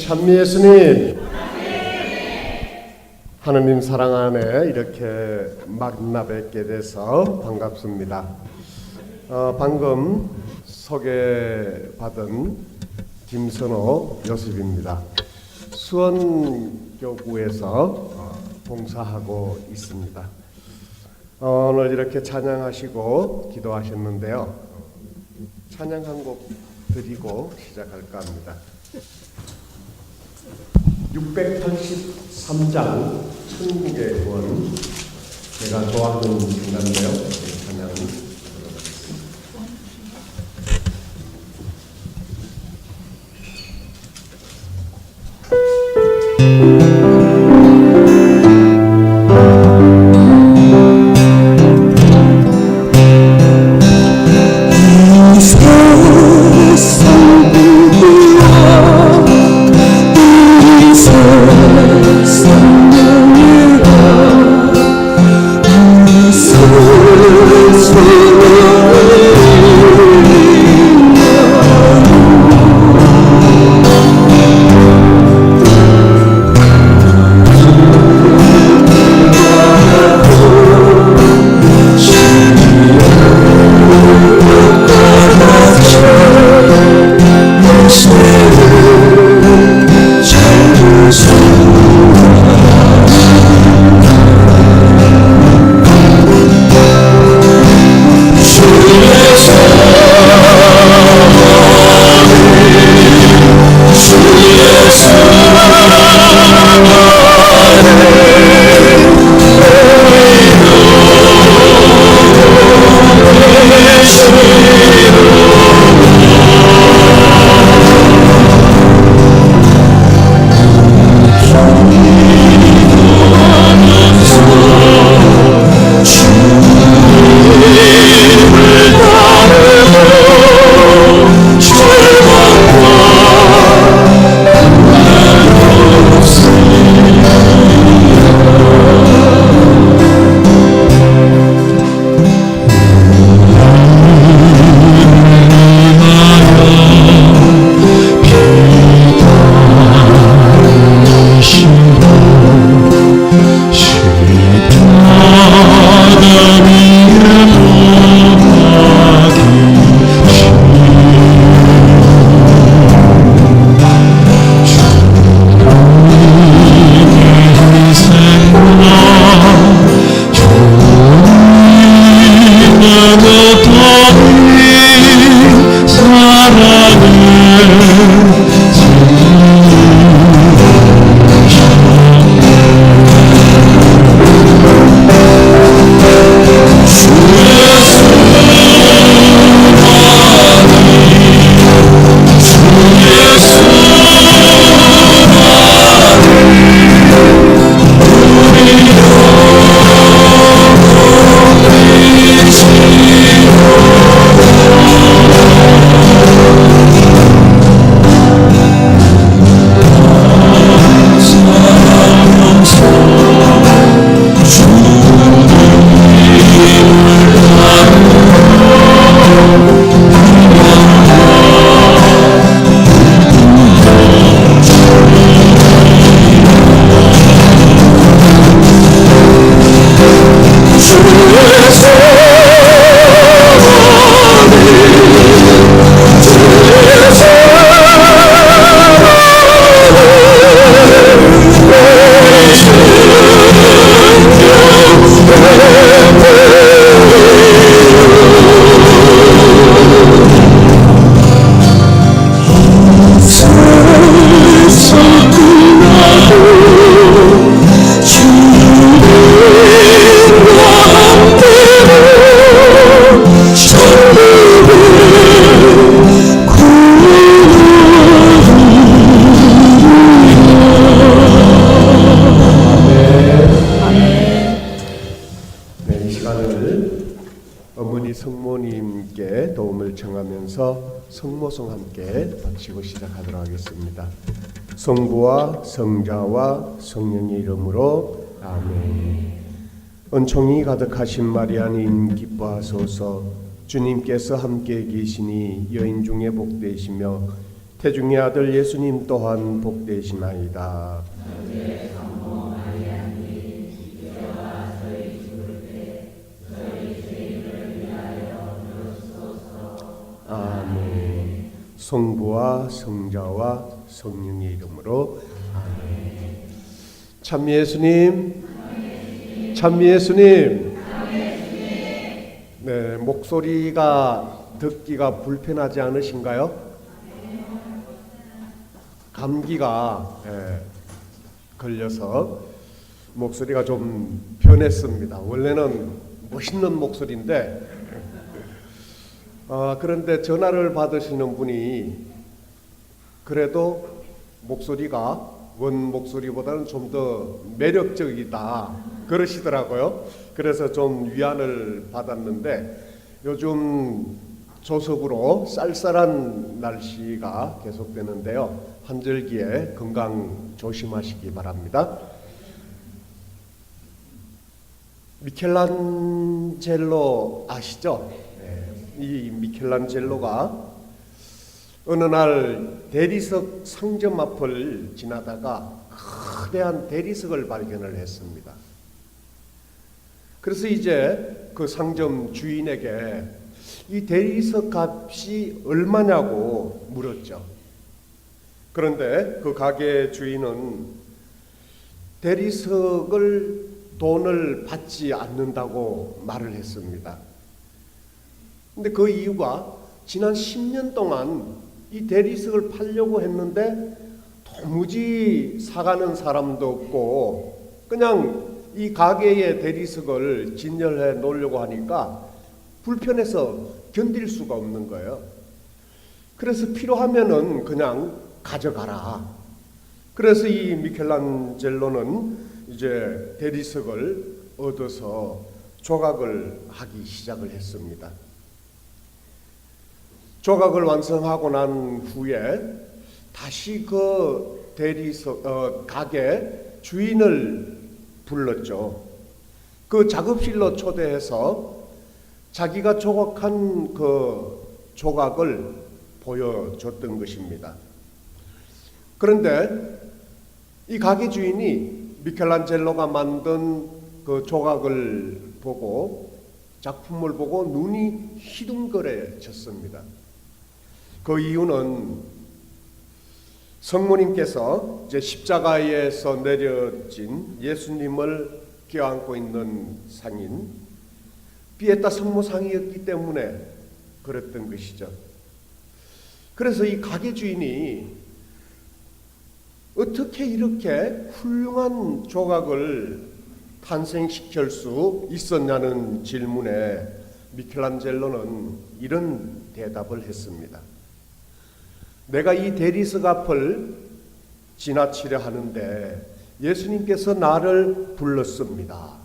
찬미 예수님, 하느님 사랑 안에 이렇게 만나 뵙게 돼서 반갑습니다. 방금 소개받은 김선호 요셉입니다. 수원교구에서 봉사하고 있습니다. 오늘 이렇게 찬양하시고 기도하셨는데요. 찬양 한 곡 드리고 시작할까 합니다. 683장 천국의 구원, 제가 좋아하는 찬양인데요. 찬양 성모송 함께 바치고 시작하도록 하겠습니다. 성부와 성자와 성령의 이름으로 아멘. 은총이 가득하신 마리아님 기뻐하소서. 주님께서 함께 계시니 여인 중에 복되시며 태중의 아들 예수님 또한 복되시나이다. 아멘. 성부와 성자와 성령의 이름으로 아멘. 참 예수님, 참 예수님. 네, 목소리가 듣기가 불편하지 않으신가요? 감기가 걸려서 목소리가 좀 변했습니다. 원래는 멋있는 목소리인데 그런데 전화를 받으시는 분이 그래도 목소리가 원 목소리보다는 좀 더 매력적이다 그러시더라고요. 그래서 좀 위안을 받았는데 요즘 조석으로 쌀쌀한 날씨가 계속되는데요. 환절기에 건강 조심하시기 바랍니다. 미켈란젤로 아시죠? 이 미켈란젤로가 어느 날 대리석 상점 앞을 지나다가 거대한 대리석을 발견을 했습니다. 그래서 이제 그 상점 주인에게 이 대리석 값이 얼마냐고 물었죠. 그런데 그 가게 주인은 대리석을 돈을 받지 않는다고 말을 했습니다. 근데 그 이유가 지난 10년 동안 이 대리석을 팔려고 했는데 도무지 사가는 사람도 없고 그냥 이 가게의 대리석을 진열해 놓으려고 하니까 불편해서 견딜 수가 없는 거예요. 그래서 필요하면은 그냥 가져가라. 그래서 이 미켈란젤로는 이제 대리석을 얻어서 조각을 하기 시작을 했습니다. 조각을 완성하고 난 후에 다시 그 대리석 가게 주인을 불렀죠. 그 작업실로 초대해서 자기가 조각한 그 조각을 보여줬던 것입니다. 그런데 이 가게 주인이 미켈란젤로가 만든 그 조각을 보고 작품을 보고 눈이 희둥거려졌습니다. 그 이유는 성모님께서 이제 십자가에서 내려진 예수님을 껴안고 있는 상인 피에타 성모상이었기 때문에 그랬던 것이죠. 그래서 이 가게 주인이 어떻게 이렇게 훌륭한 조각을 탄생시킬 수 있었냐는 질문에 미켈란젤로는 이런 대답을 했습니다. 내가 이 대리석 앞을 지나치려 하는데 예수님께서 나를 불렀습니다.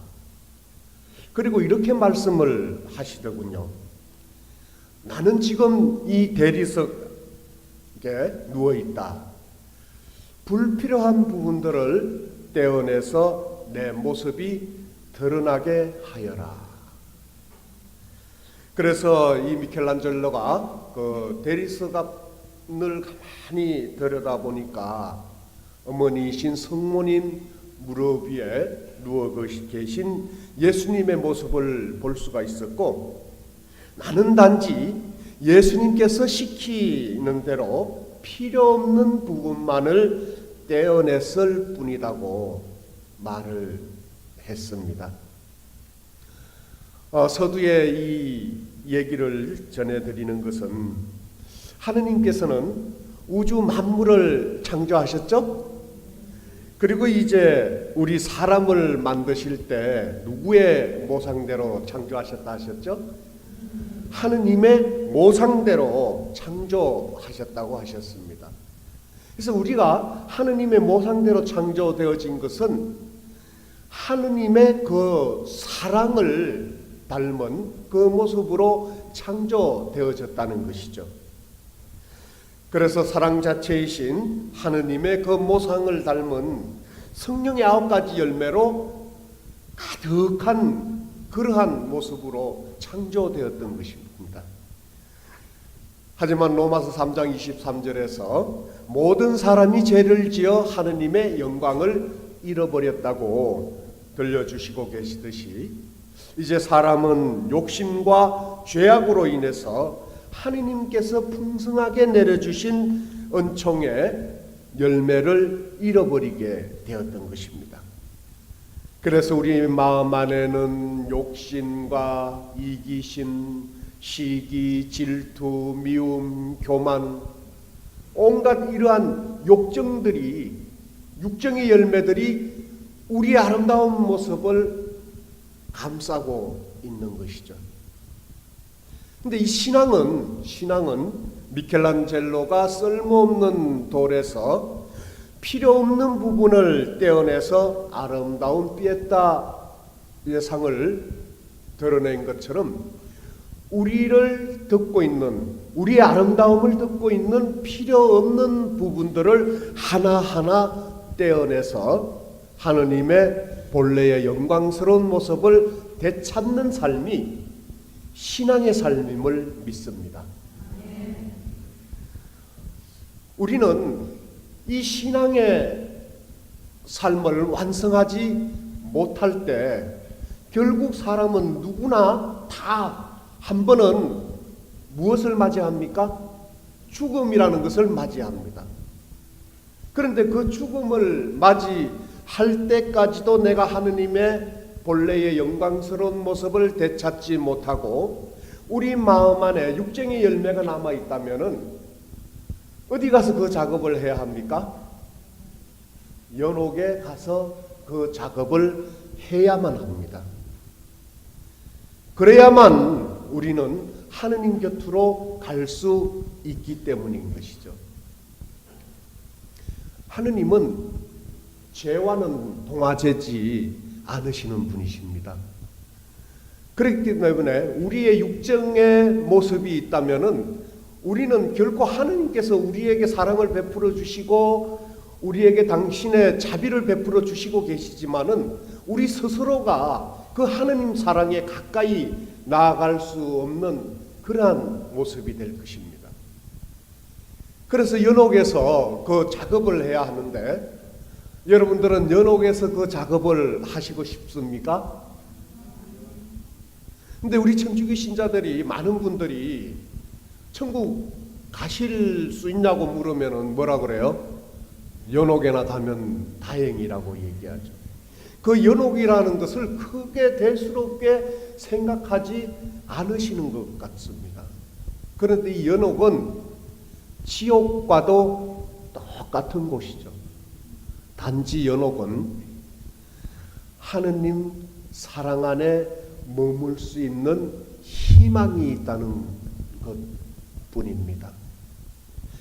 그리고 이렇게 말씀을 하시더군요. 나는 지금 이 대리석에 누워있다. 불필요한 부분들을 떼어내서 내 모습이 드러나게 하여라. 그래서 이 미켈란젤로가 그 대리석 앞을 가만히 들여다보니까 어머니이신 성모님 무릎 위에 누워 계신 예수님의 모습을 볼 수가 있었고, 나는 단지 예수님께서 시키는 대로 필요 없는 부분만을 떼어냈을 뿐이라고 말을 했습니다. 서두에 이 얘기를 전해드리는 것은 하느님께서는 우주 만물을 창조하셨죠? 그리고 이제 우리 사람을 만드실 때 누구의 모상대로 창조하셨다 하셨죠? 하느님의 모상대로 창조하셨다고 하셨습니다. 그래서 우리가 하느님의 모상대로 창조되어진 것은 하느님의 그 사랑을 닮은 그 모습으로 창조되어졌다는 것이죠. 그래서 사랑 자체이신 하느님의 그 모상을 닮은 성령의 9가지 열매로 가득한 그러한 모습으로 창조되었던 것입니다. 하지만 로마서 3장 23절에서 모든 사람이 죄를 지어 하느님의 영광을 잃어버렸다고 들려주시고 계시듯이 이제 사람은 욕심과 죄악으로 인해서 하느님께서 풍성하게 내려주신 은총의 열매를 잃어버리게 되었던 것입니다. 그래서 우리 마음 안에는 욕심과 이기심, 시기, 질투, 미움, 교만, 온갖 이러한 욕정들이, 육정의 열매들이 우리의 아름다운 모습을 감싸고 있는 것이죠. 근데 이 신앙은 미켈란젤로가 쓸모없는 돌에서 필요 없는 부분을 떼어내서 아름다운 피에타의 상을 드러낸 것처럼 우리를 듣고 있는, 우리의 아름다움을 듣고 있는 필요 없는 부분들을 하나하나 떼어내서 하느님의 본래의 영광스러운 모습을 되찾는 삶이 신앙의 삶임을 믿습니다. 우리는 이 신앙의 삶을 완성하지 못할 때 결국 사람은 누구나 다 한 번은 무엇을 맞이합니까? 죽음이라는 것을 맞이합니다. 그런데 그 죽음을 맞이할 때까지도 내가 하느님의 본래의 영광스러운 모습을 되찾지 못하고 우리 마음 안에 육정의 열매가 남아있다면 어디 가서 그 작업을 해야 합니까? 연옥에 가서 그 작업을 해야만 합니다. 그래야만 우리는 하느님 곁으로 갈 수 있기 때문인 것이죠. 하느님은 죄와는 동화되지 않으시는 분이십니다. 그렇기 때문에 우리의 육정의 모습이 있다면은 우리는 결코 하느님께서 우리에게 사랑을 베풀어 주시고 우리에게 당신의 자비를 베풀어 주시고 계시지만은 우리 스스로가 그 하느님 사랑에 가까이 나아갈 수 없는 그러한 모습이 될 것입니다. 그래서 연옥에서 그 작업을 해야 하는데 여러분들은 연옥에서 그 작업을 하시고 싶습니까? 근데 우리 천주교 신자들이 많은 분들이 천국 가실 수 있냐고 물으면은 뭐라 그래요? 연옥에나 가면 다행이라고 얘기하죠. 그 연옥이라는 것을 크게 대수롭게 생각하지 않으시는 것 같습니다. 그런데 이 연옥은 지옥과도 똑같은 곳이죠. 단지 연옥은 하느님 사랑 안에 머물 수 있는 희망이 있다는 것뿐입니다.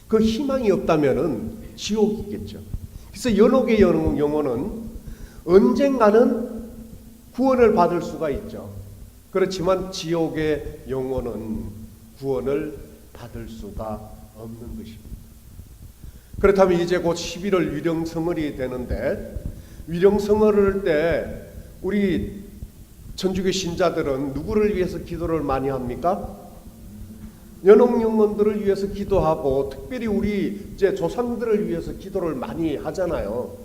그 희망이 없다면은 지옥이겠죠. 그래서 연옥의 영혼은 언젠가는 구원을 받을 수가 있죠. 그렇지만 지옥의 영혼은 구원을 받을 수가 없는 것입니다. 그렇다면 이제 곧 11월 위령성월이 되는데 위령성월을 때 우리 천주교 신자들은 누구를 위해서 기도를 많이 합니까? 연옥 영혼들을 위해서 기도하고 특별히 우리 이제 조상들을 위해서 기도를 많이 하잖아요.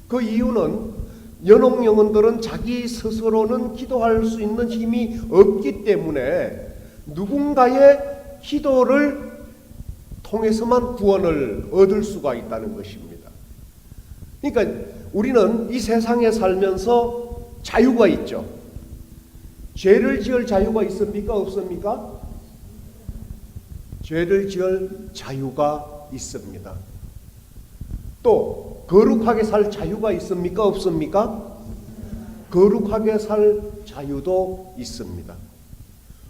그 이유는 연옥 영혼들은 자기 스스로는 기도할 수 있는 힘이 없기 때문에 누군가의 기도를 통해서만 구원을 얻을 수가 있다는 것입니다. 그러니까 우리는 이 세상에 살면서 자유가 있죠. 죄를 지을 자유가 있습니까? 없습니까? 죄를 지을 자유가 있습니다. 또 거룩하게 살 자유가 있습니까? 없습니까? 거룩하게 살 자유도 있습니다.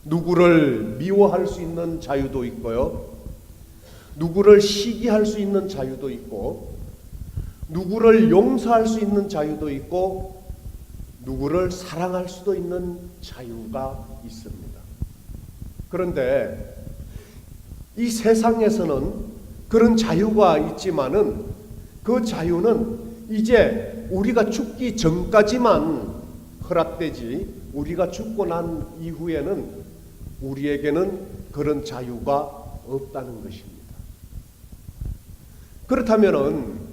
누구를 미워할 수 있는 자유도 있고요. 누구를 시기할 수 있는 자유도 있고 누구를 용서할 수 있는 자유도 있고 누구를 사랑할 수도 있는 자유가 있습니다. 그런데 이 세상에서는 그런 자유가 있지만은 그 자유는 이제 우리가 죽기 전까지만 허락되지 우리가 죽고 난 이후에는 우리에게는 그런 자유가 없다는 것입니다. 그렇다면은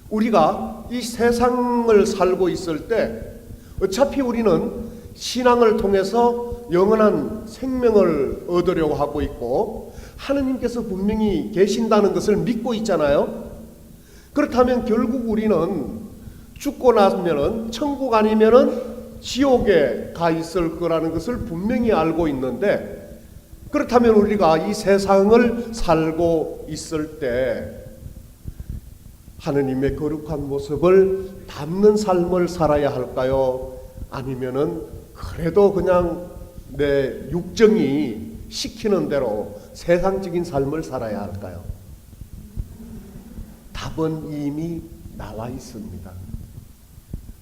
우리가 이 세상을 살고 있을 때 어차피 우리는 신앙을 통해서 영원한 생명을 얻으려고 하고 있고 하느님께서 분명히 계신다는 것을 믿고 있잖아요. 그렇다면 결국 우리는 죽고 나면은 천국 아니면은 지옥에 가 있을 거라는 것을 분명히 알고 있는데, 그렇다면 우리가 이 세상을 살고 있을 때 하느님의 거룩한 모습을 담는 삶을 살아야 할까요? 아니면은 그래도 그냥 내 육정이 시키는 대로 세상적인 삶을 살아야 할까요? 답은 이미 나와 있습니다.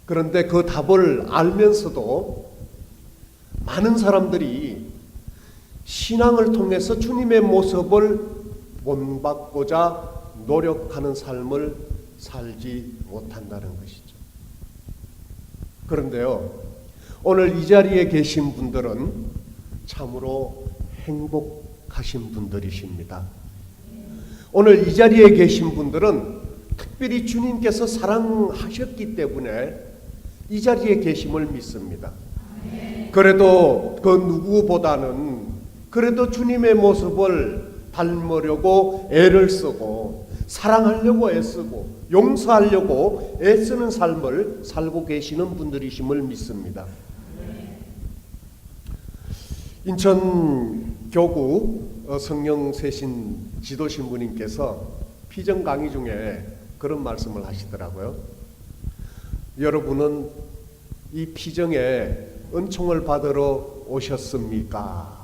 그런데 그 답을 알면서도 많은 사람들이 신앙을 통해서 주님의 모습을 본받고자 노력하는 삶을 살지 못한다는 것이죠. 그런데요, 오늘 이 자리에 계신 분들은 참으로 행복하신 분들이십니다. 오늘 이 자리에 계신 분들은 특별히 주님께서 사랑하셨기 때문에 이 자리에 계심을 믿습니다. 그래도 그 누구보다는 그래도 주님의 모습을 닮으려고 애를 쓰고 사랑하려고 애쓰고 용서하려고 애쓰는 삶을 살고 계시는 분들이심을 믿습니다. 인천교구 성령세신 지도신부님께서 피정 강의 중에 그런 말씀을 하시더라고요. 여러분은 이 피정에 은총을 받으러 오셨습니까?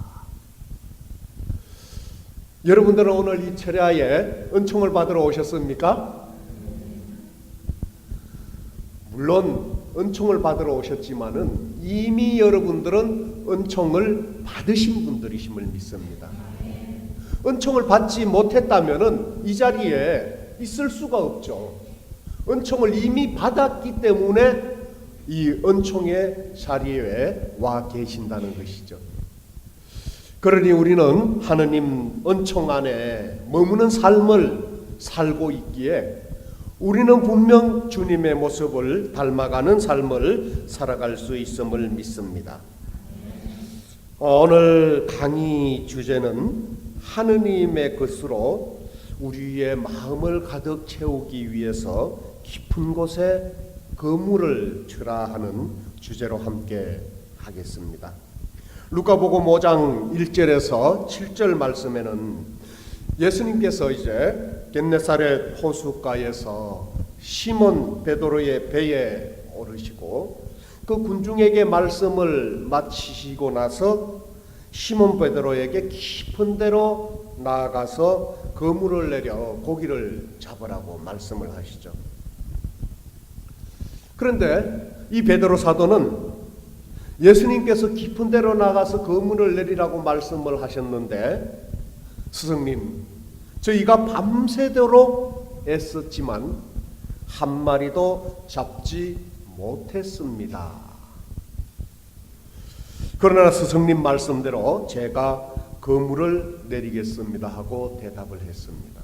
여러분들은 오늘 이 철야에 은총을 받으러 오셨습니까? 물론 은총을 받으러 오셨지만은 이미 여러분들은 은총을 받으신 분들이심을 믿습니다. 은총을 받지 못했다면은 이 자리에 있을 수가 없죠. 은총을 이미 받았기 때문에 이 은총의 자리에 와 계신다는 것이죠. 그러니 우리는 하느님 은총 안에 머무는 삶을 살고 있기에 우리는 분명 주님의 모습을 닮아가는 삶을 살아갈 수 있음을 믿습니다. 오늘 강의 주제는 하느님의 것으로 우리의 마음을 가득 채우기 위해서 깊은 곳에 거물을 주라 하는 주제로 함께 하겠습니다. 루카복음 5장 1절에서 7절 말씀에는 예수님께서 이제 겟네사렛 호숫가에서 시몬 베드로의 배에 오르시고 그 군중에게 말씀을 마치시고 나서 시몬 베드로에게 깊은 데로 나아가서 그물을 내려 고기를 잡으라고 말씀을 하시죠. 그런데 이 베드로 사도는 예수님께서 깊은 데로 나가서 그물을 내리라고 말씀을 하셨는데, 스승님, 저희가 밤새도록 애썼지만 한 마리도 잡지 못했습니다. 그러나 스승님 말씀대로 제가 그물을 내리겠습니다 하고 대답을 했습니다.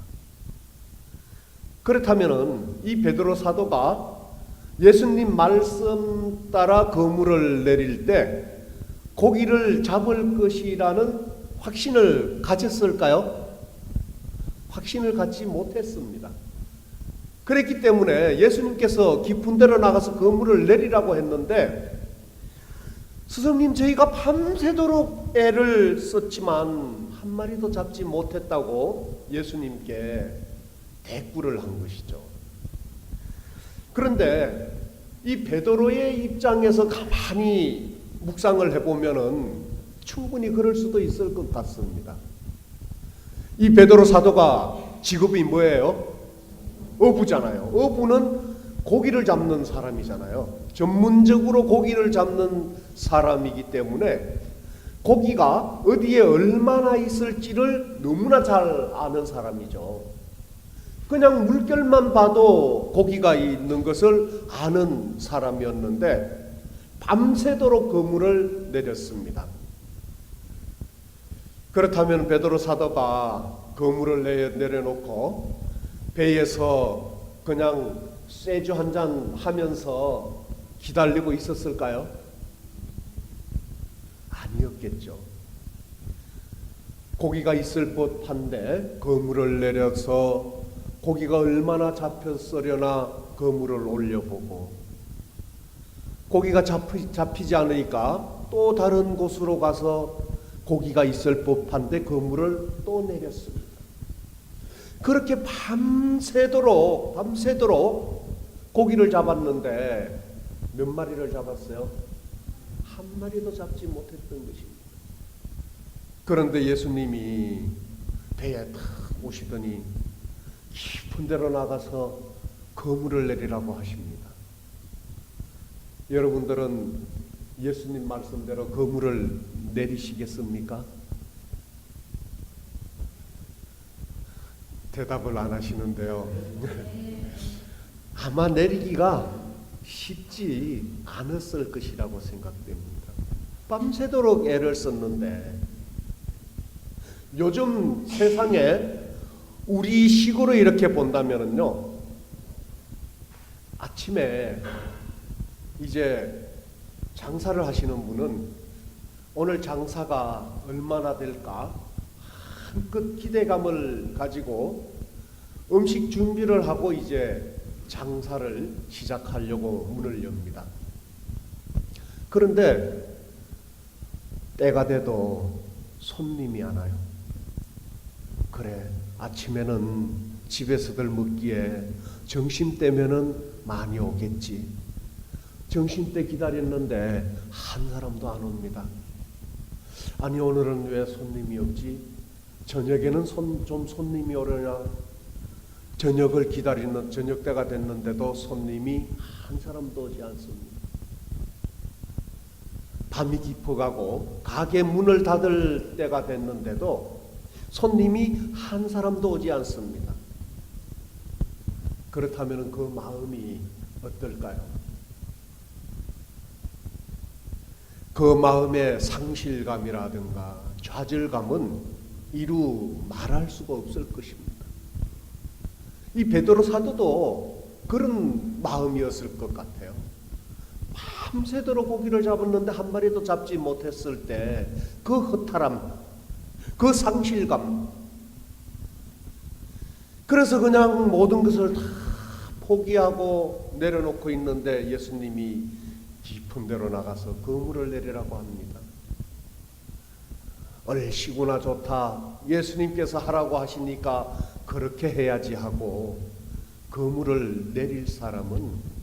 그렇다면은 이 베드로 사도가 예수님 말씀 따라 그물을 내릴 때 고기를 잡을 것이라는 확신을 가졌을까요? 확신을 갖지 못했습니다. 그랬기 때문에 예수님께서 깊은 데로 나가서 그물을 내리라고 했는데, 스승님 저희가 밤새도록 애를 썼지만 한 마리도 잡지 못했다고 예수님께 대꾸를 한 것이죠. 그런데 이 베드로의 입장에서 가만히 묵상을 해보면은 충분히 그럴 수도 있을 것 같습니다. 이 베드로 사도가 직업이 뭐예요? 어부잖아요. 어부는 고기를 잡는 사람이잖아요. 전문적으로 고기를 잡는 사람이기 때문에 고기가 어디에 얼마나 있을지를 너무나 잘 아는 사람이죠. 그냥 물결만 봐도 고기가 있는 것을 아는 사람이었는데 밤새도록 그물을 내렸습니다. 그렇다면 베드로 사도가 그물을 내려놓고 배에서 그냥 쇠주 한잔 하면서 기다리고 있었을까요? 아니었겠죠. 고기가 있을 법한데 그물을 내려서 고기가 얼마나 잡혔으려나 그물을 올려보고 고기가 잡히지 않으니까 또 다른 곳으로 가서 고기가 있을 법한데 그물을 또 내렸습니다. 그렇게 밤새도록 고기를 잡았는데 몇 마리를 잡았어요? 한 마리도 잡지 못했던 것입니다. 그런데 예수님이 배에 탁 오시더니 깊은 데로 나가서 그물을 내리라고 하십니다. 여러분들은 예수님 말씀대로 그물을 내리시겠습니까? 대답을 안 하시는데요. 아마 내리기가 쉽지 않았을 것이라고 생각됩니다. 밤새도록 애를 썼는데 요즘 세상에 우리 식으로 이렇게 본다면요, 아침에 이제 장사를 하시는 분은 오늘 장사가 얼마나 될까 한껏 기대감을 가지고 음식 준비를 하고 이제 장사를 시작하려고 문을 엽니다. 그런데 때가 돼도 손님이 안 와요. 그래, 아침에는 집에서들 먹기에 점심때면은 많이 오겠지. 점심때 기다렸는데 한 사람도 안 옵니다. 아니, 오늘은 왜 손님이 없지? 저녁에는 좀 손님이 오려나? 저녁을 기다리는 저녁때가 됐는데도 손님이 한 사람도 오지 않습니다. 밤이 깊어가고 가게 문을 닫을 때가 됐는데도 손님이 한 사람도 오지 않습니다. 그렇다면 그 마음이 어떨까요? 그 마음의 상실감이라든가 좌절감은 이루 말할 수가 없을 것입니다. 이 베드로 사도도 그런 마음이었을 것 같아요. 밤새도록 고기를 잡았는데 한 마리도 잡지 못했을 때 그 허탈함, 그 상실감, 그래서 그냥 모든 것을 다 포기하고 내려놓고 있는데 예수님이 깊은 데로 나가서 그물을 내리라고 합니다. 얼씨구나 좋다, 예수님께서 하라고 하시니까 그렇게 해야지 하고 그물을 내릴 사람은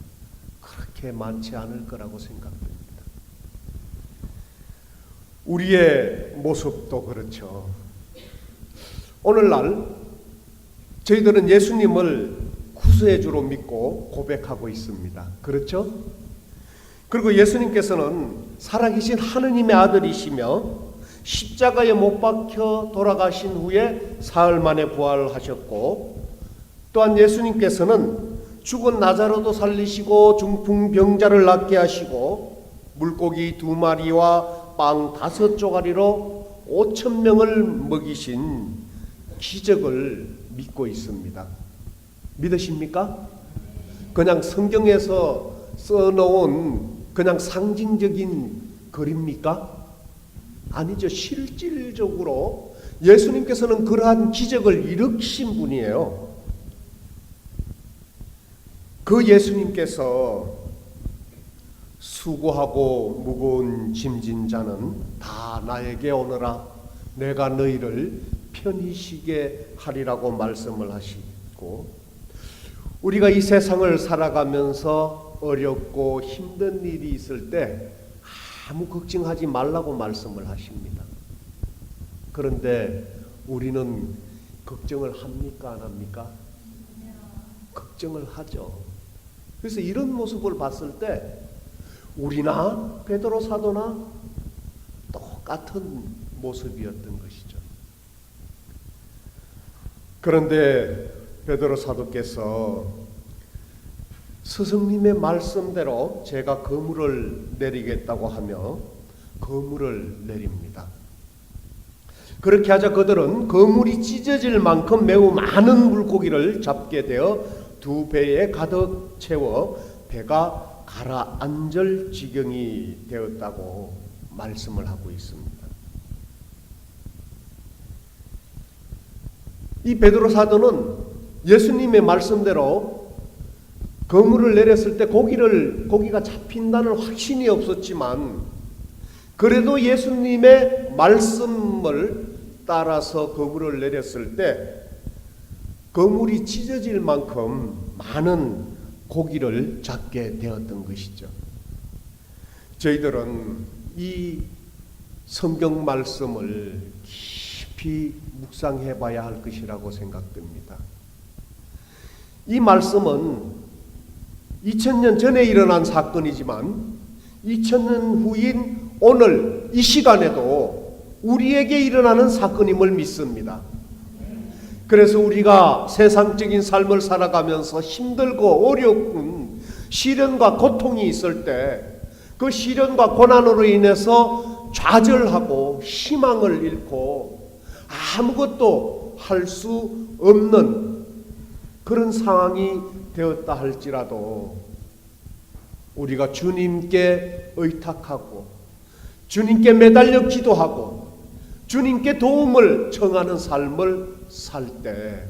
그렇게 많지 않을 거라고 생각됩니다. 우리의 모습도 그렇죠. 오늘날 저희들은 예수님을 구세주로 믿고 고백하고 있습니다. 그렇죠? 그리고 예수님께서는 살아계신 하느님의 아들이시며 십자가에 못 박혀 돌아가신 후에 사흘 만에 부활하셨고, 또한 예수님께서는 죽은 나사로도 살리시고 중풍병자를 낫게 하시고 물고기 2마리와 빵 5조가리로 5,000명을 먹이신 기적을 믿고 있습니다. 믿으십니까? 그냥 성경에서 써놓은 그냥 상징적인 글입니까? 아니죠. 실질적으로 예수님께서는 그러한 기적을 일으키신 분이에요. 그 예수님께서 수고하고 무거운 짐진 자는 다 나에게 오너라, 내가 너희를 편히 쉬게 하리라고 말씀을 하시고, 우리가 이 세상을 살아가면서 어렵고 힘든 일이 있을 때 아무 걱정하지 말라고 말씀을 하십니다. 그런데 우리는 걱정을 합니까, 안 합니까? 걱정을 하죠. 그래서 이런 모습을 봤을 때 우리나 베드로 사도나 똑같은 모습이었던 것이죠. 그런데 베드로 사도께서 스승님의 말씀대로 제가 거물을 내리겠다고 하며 거물을 내립니다. 그렇게 하자 그들은 거물이 찢어질 만큼 매우 많은 물고기를 잡게 되어 2배에 가득 채워 배가 가라앉을 지경이 되었다고 말씀을 하고 있습니다. 이 베드로 사도는 예수님의 말씀대로 거물을 내렸을 때 고기가 잡힌다는 확신이 없었지만 그래도 예수님의 말씀을 따라서 거물을 내렸을 때 거물이 찢어질 만큼 많은 고기를 잡게 되었던 것이죠. 저희들은 이 성경 말씀을 깊이 묵상해 봐야 할 것이라고 생각됩니다. 이 말씀은 2000년 전에 일어난 사건이지만 2000년 후인 오늘 이 시간에도 우리에게 일어나는 사건임을 믿습니다. 그래서 우리가 세상적인 삶을 살아가면서 힘들고 어려운 시련과 고통이 있을 때 그 시련과 고난으로 인해서 좌절하고 희망을 잃고 아무것도 할 수 없는 그런 상황이 되었다 할지라도 우리가 주님께 의탁하고 주님께 매달려 기도하고 주님께 도움을 청하는 삶을 살 때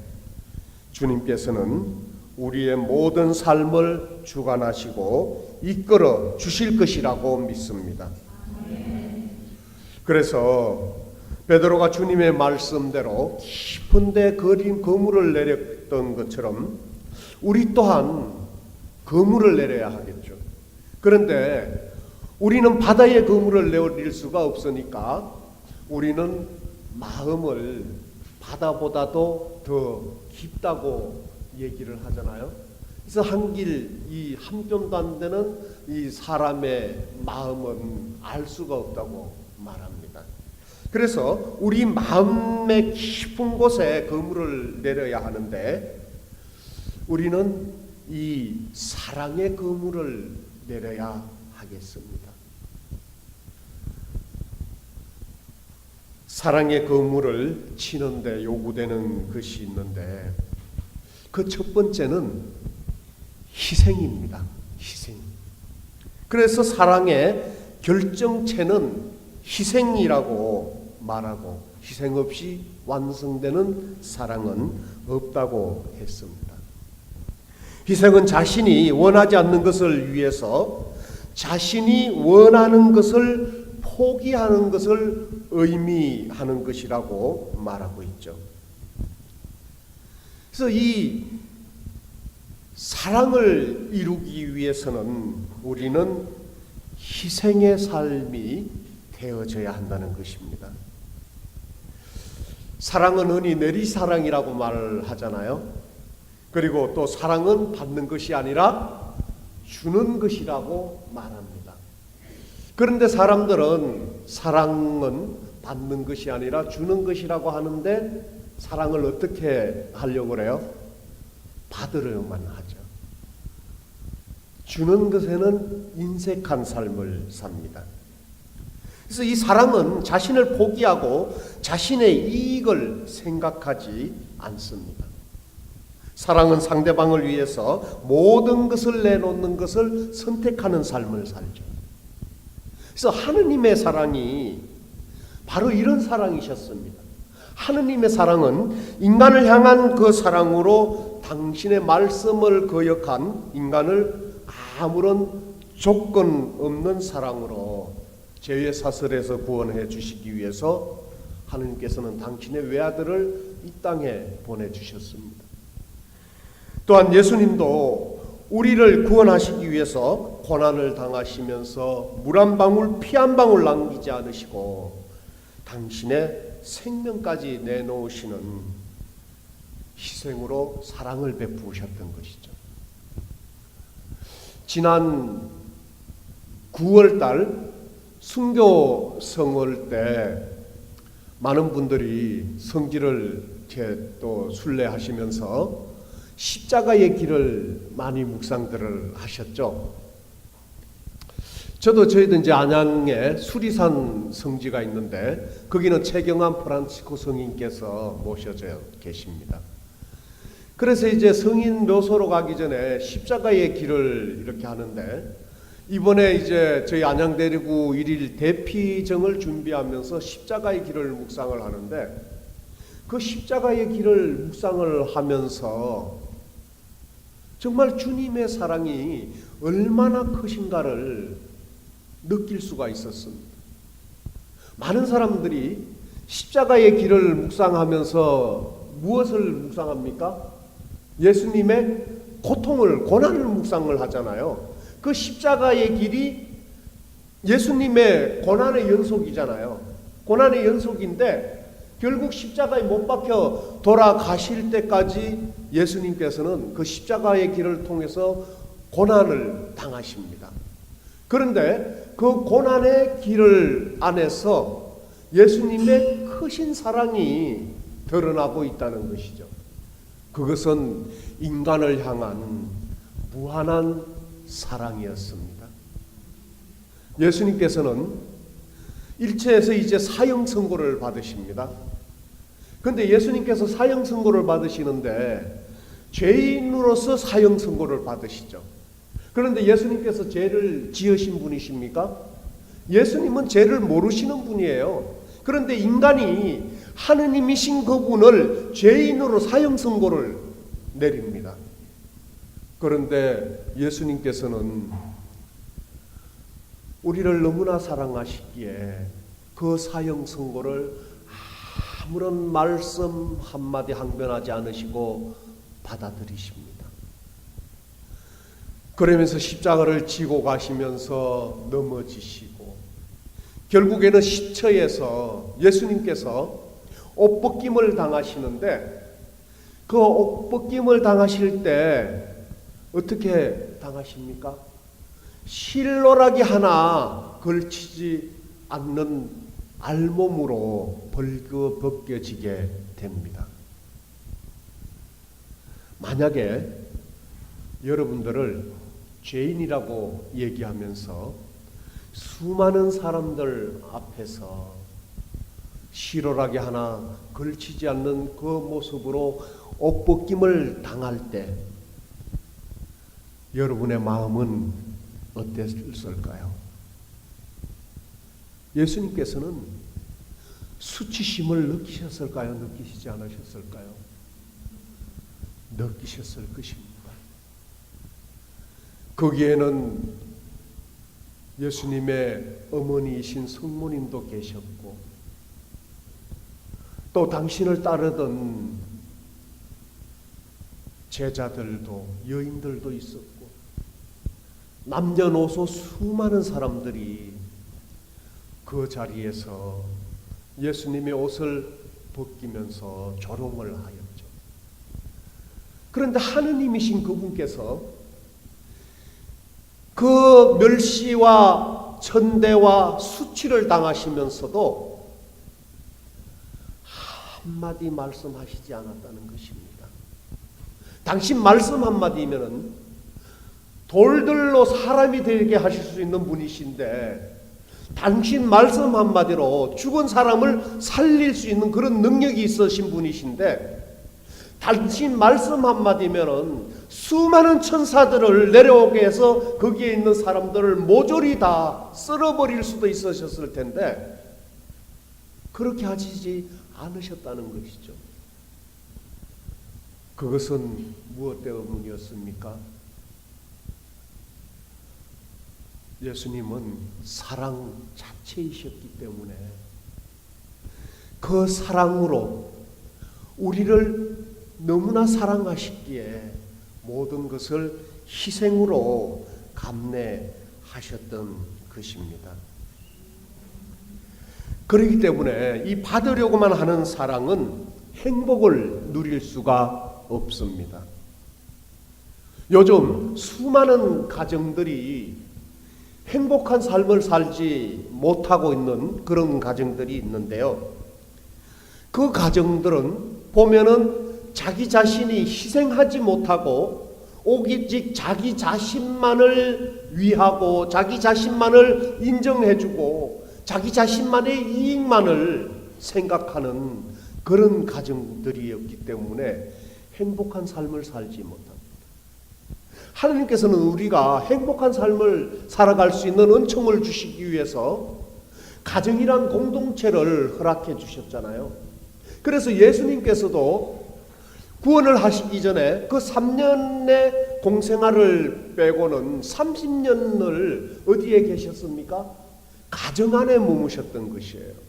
주님께서는 우리의 모든 삶을 주관하시고 이끌어 주실 것이라고 믿습니다. 그래서 베드로가 주님의 말씀대로 깊은 데 거린 거물을 내렸던 것처럼 우리 또한 거물을 내려야 하겠죠. 그런데 우리는 바다에 거물을 내릴 수가 없으니까 우리는 마음을 바다보다도 더 깊다고 얘기를 하잖아요. 그래서 이 한 뼘도 안 되는 이 사람의 마음은 알 수가 없다고 말합니다. 그래서 우리 마음의 깊은 곳에 거물을 내려야 하는데 우리는 이 사랑의 거물을 내려야 하겠습니다. 사랑의 거물을 치는데 요구되는 것이 있는데 그 첫 번째는 희생입니다. 희생. 그래서 사랑의 결정체는 희생이라고 말하고 희생 없이 완성되는 사랑은 없다고 했습니다. 희생은 자신이 원하지 않는 것을 위해서 자신이 원하는 것을 포기하는 것을 의미하는 것이라고 말하고 있죠. 그래서 이 사랑을 이루기 위해서는 우리는 희생의 삶이 되어져야 한다는 것입니다. 사랑은 흔히 내리사랑이라고 말하잖아요. 그리고 또 사랑은 받는 것이 아니라 주는 것이라고 말합니다. 그런데 사람들은 사랑은 받는 것이 아니라 주는 것이라고 하는데 사랑을 어떻게 하려고 그래요? 받으려만 하죠. 주는 것에는 인색한 삶을 삽니다. 그래서 이 사랑은 자신을 포기하고 자신의 이익을 생각하지 않습니다. 사랑은 상대방을 위해서 모든 것을 내놓는 것을 선택하는 삶을 살죠. 그래서 하느님의 사랑이 바로 이런 사랑이셨습니다. 하느님의 사랑은 인간을 향한 그 사랑으로 당신의 말씀을 거역한 인간을 아무런 조건 없는 사랑으로 죄의 사슬에서 구원해 주시기 위해서 하느님께서는 당신의 외아들을 이 땅에 보내주셨습니다. 또한 예수님도 우리를 구원하시기 위해서 고난을 당하시면서 물 한 방울 피 한 방울 남기지 않으시고 당신의 생명까지 내놓으시는 희생으로 사랑을 베푸셨던 것이죠. 지난 9월달 순교 성월 때 많은 분들이 성지를 또 순례하시면서 십자가의 길을 많이 묵상들을 하셨죠. 저희도 이제 안양에 수리산 성지가 있는데 거기는 최경환 프란치스코 성인께서 모셔져 계십니다. 그래서 이제 성인 묘소로 가기 전에 십자가의 길을 이렇게 하는데, 이번에 이제 저희 안양대리구 1일 대피정을 준비하면서 십자가의 길을 묵상을 하는데, 그 십자가의 길을 묵상을 하면서 정말 주님의 사랑이 얼마나 크신가를 느낄 수가 있었습니다. 많은 사람들이 십자가의 길을 묵상하면서 무엇을 묵상합니까? 예수님의 고통을, 고난을 묵상을 하잖아요. 그 십자가의 길이 예수님의 고난의 연속이잖아요. 고난의 연속인데 결국 십자가에 못 박혀 돌아가실 때까지 예수님께서는 그 십자가의 길을 통해서 고난을 당하십니다. 그런데 그 고난의 길을 안에서 예수님의 크신 사랑이 드러나고 있다는 것이죠. 그것은 인간을 향한 무한한 사랑이었습니다. 예수님께서는 일체에서 이제 사형 선고를 받으십니다. 그런데 예수님께서 사형 선고를 받으시는데 죄인으로서 사형 선고를 받으시죠. 그런데 예수님께서 죄를 지으신 분이십니까? 예수님은 죄를 모르시는 분이에요. 그런데 인간이 하느님이신 그분을 죄인으로 사형 선고를 내립니다. 그런데 예수님께서는 우리를 너무나 사랑하시기에 그 사형 선고를 아무런 말씀 한마디 항변하지 않으시고 받아들이십니다. 그러면서 십자가를 지고 가시면서 넘어지시고 결국에는 시처에서 예수님께서 옷벗김을 당하시는데, 그 옷벗김을 당하실 때 어떻게 당하십니까? 실로라기 하나 걸치지 않는 알몸으로 벌거벗겨지게 됩니다. 만약에 여러분들을 죄인이라고 얘기하면서 수많은 사람들 앞에서 실오라기 하나 걸치지 않는 그 모습으로 옷벗김을 당할 때 여러분의 마음은 어땠을까요? 예수님께서는 수치심을 느끼셨을까요? 느끼시지 않으셨을까요? 느끼셨을 것입니다. 거기에는 예수님의 어머니이신 성모님도 계셨고, 또 당신을 따르던 제자들도, 여인들도 있었고, 남녀노소 수많은 사람들이 그 자리에서 예수님의 옷을 벗기면서 조롱을 하였죠. 그런데 하느님이신 그분께서 그 멸시와 천대와 수치를 당하시면서도 한마디 말씀하시지 않았다는 것입니다. 당신 말씀 한마디면은 돌들로 사람이 되게 하실 수 있는 분이신데, 당신 말씀 한마디로 죽은 사람을 살릴 수 있는 그런 능력이 있으신 분이신데, 당신 말씀 한마디면은 수많은 천사들을 내려오게 해서 거기에 있는 사람들을 모조리 다 쓸어버릴 수도 있으셨을 텐데 그렇게 하시지 않으셨다는 것이죠. 그것은 무엇 때문이었습니까? 예수님은 사랑 자체이셨기 때문에 그 사랑으로 우리를 너무나 사랑하시기에 모든 것을 희생으로 감내하셨던 것입니다. 그렇기 때문에 이 받으려고만 하는 사랑은 행복을 누릴 수가 없습니다. 요즘 수많은 가정들이 행복한 삶을 살지 못하고 있는 그런 가정들이 있는데요. 그 가정들은 보면은 자기 자신이 희생하지 못하고 오직 자기 자신만을 위하고 자기 자신만을 인정해주고 자기 자신만의 이익만을 생각하는 그런 가정들이었기 때문에 행복한 삶을 살지 못합니다. 하나님께서는 우리가 행복한 삶을 살아갈 수 있는 은총을 주시기 위해서 가정이란 공동체를 허락해 주셨잖아요. 그래서 예수님께서도 구원을 하시기 전에 그 3년의 공생활을 빼고는 30년을 어디에 계셨습니까? 가정 안에 머무셨던 것이에요.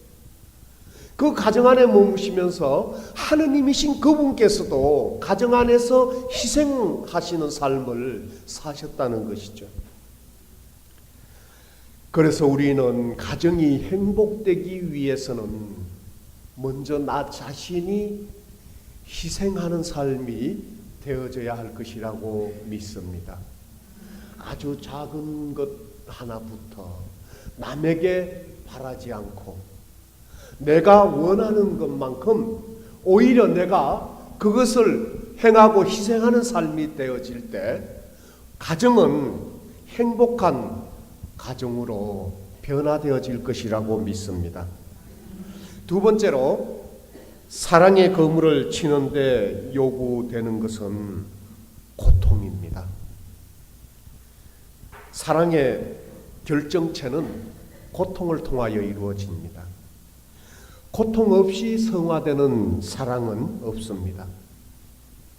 그 가정 안에 머무시면서 하느님이신 그분께서도 가정 안에서 희생하시는 삶을 사셨다는 것이죠. 그래서 우리는 가정이 행복되기 위해서는 먼저 나 자신이 희생하는 삶이 되어져야 할 것이라고 믿습니다. 아주 작은 것 하나부터 남에게 바라지 않고 내가 원하는 것만큼 오히려 내가 그것을 행하고 희생하는 삶이 되어질 때 가정은 행복한 가정으로 변화되어질 것이라고 믿습니다. 두 번째로 사랑의 거물을 치는데 요구되는 것은 고통입니다. 사랑의 결정체는 고통을 통하여 이루어집니다. 고통 없이 성화되는 사랑은 없습니다.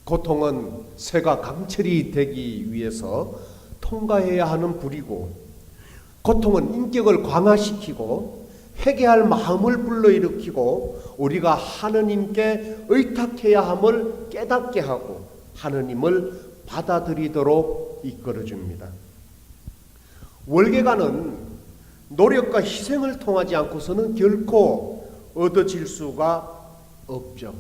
고통은 새가 강철이 되기 위해서 통과해야 하는 불이고, 고통은 인격을 강화시키고 회개할 마음을 불러일으키고 우리가 하느님께 의탁해야 함을 깨닫게 하고 하느님을 받아들이도록 이끌어줍니다. 월계관은 노력과 희생을 통하지 않고서는 결코 얻어질 수가 없죠.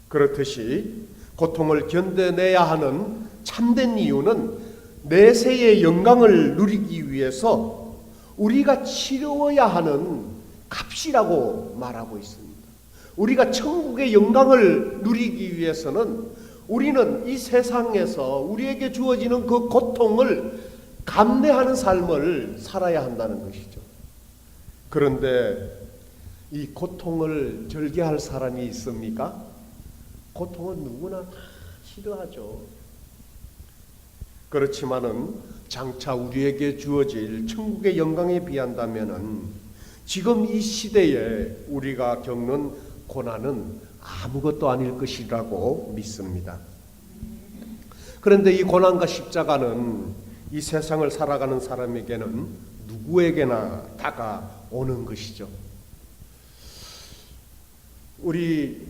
그렇듯이 고통을 견뎌내야 하는 참된 이유는 내세의 영광을 누리기 위해서 우리가 치러야 하는 값이라고 말하고 있습니다. 우리가 천국의 영광을 누리기 위해서는 우리는 이 세상에서 우리에게 주어지는 그 고통을 감내하는 삶을 살아야 한다는 것이죠. 그런데 이 고통을 절개할 사람이 있습니까? 고통은 누구나 다 싫어하죠. 그렇지만은 장차 우리에게 주어질 천국의 영광에 비한다면은 지금 이 시대에 우리가 겪는 고난은 아무것도 아닐 것이라고 믿습니다. 그런데 이 고난과 십자가는 이 세상을 살아가는 사람에게는 누구에게나 다가오는 것이죠. 우리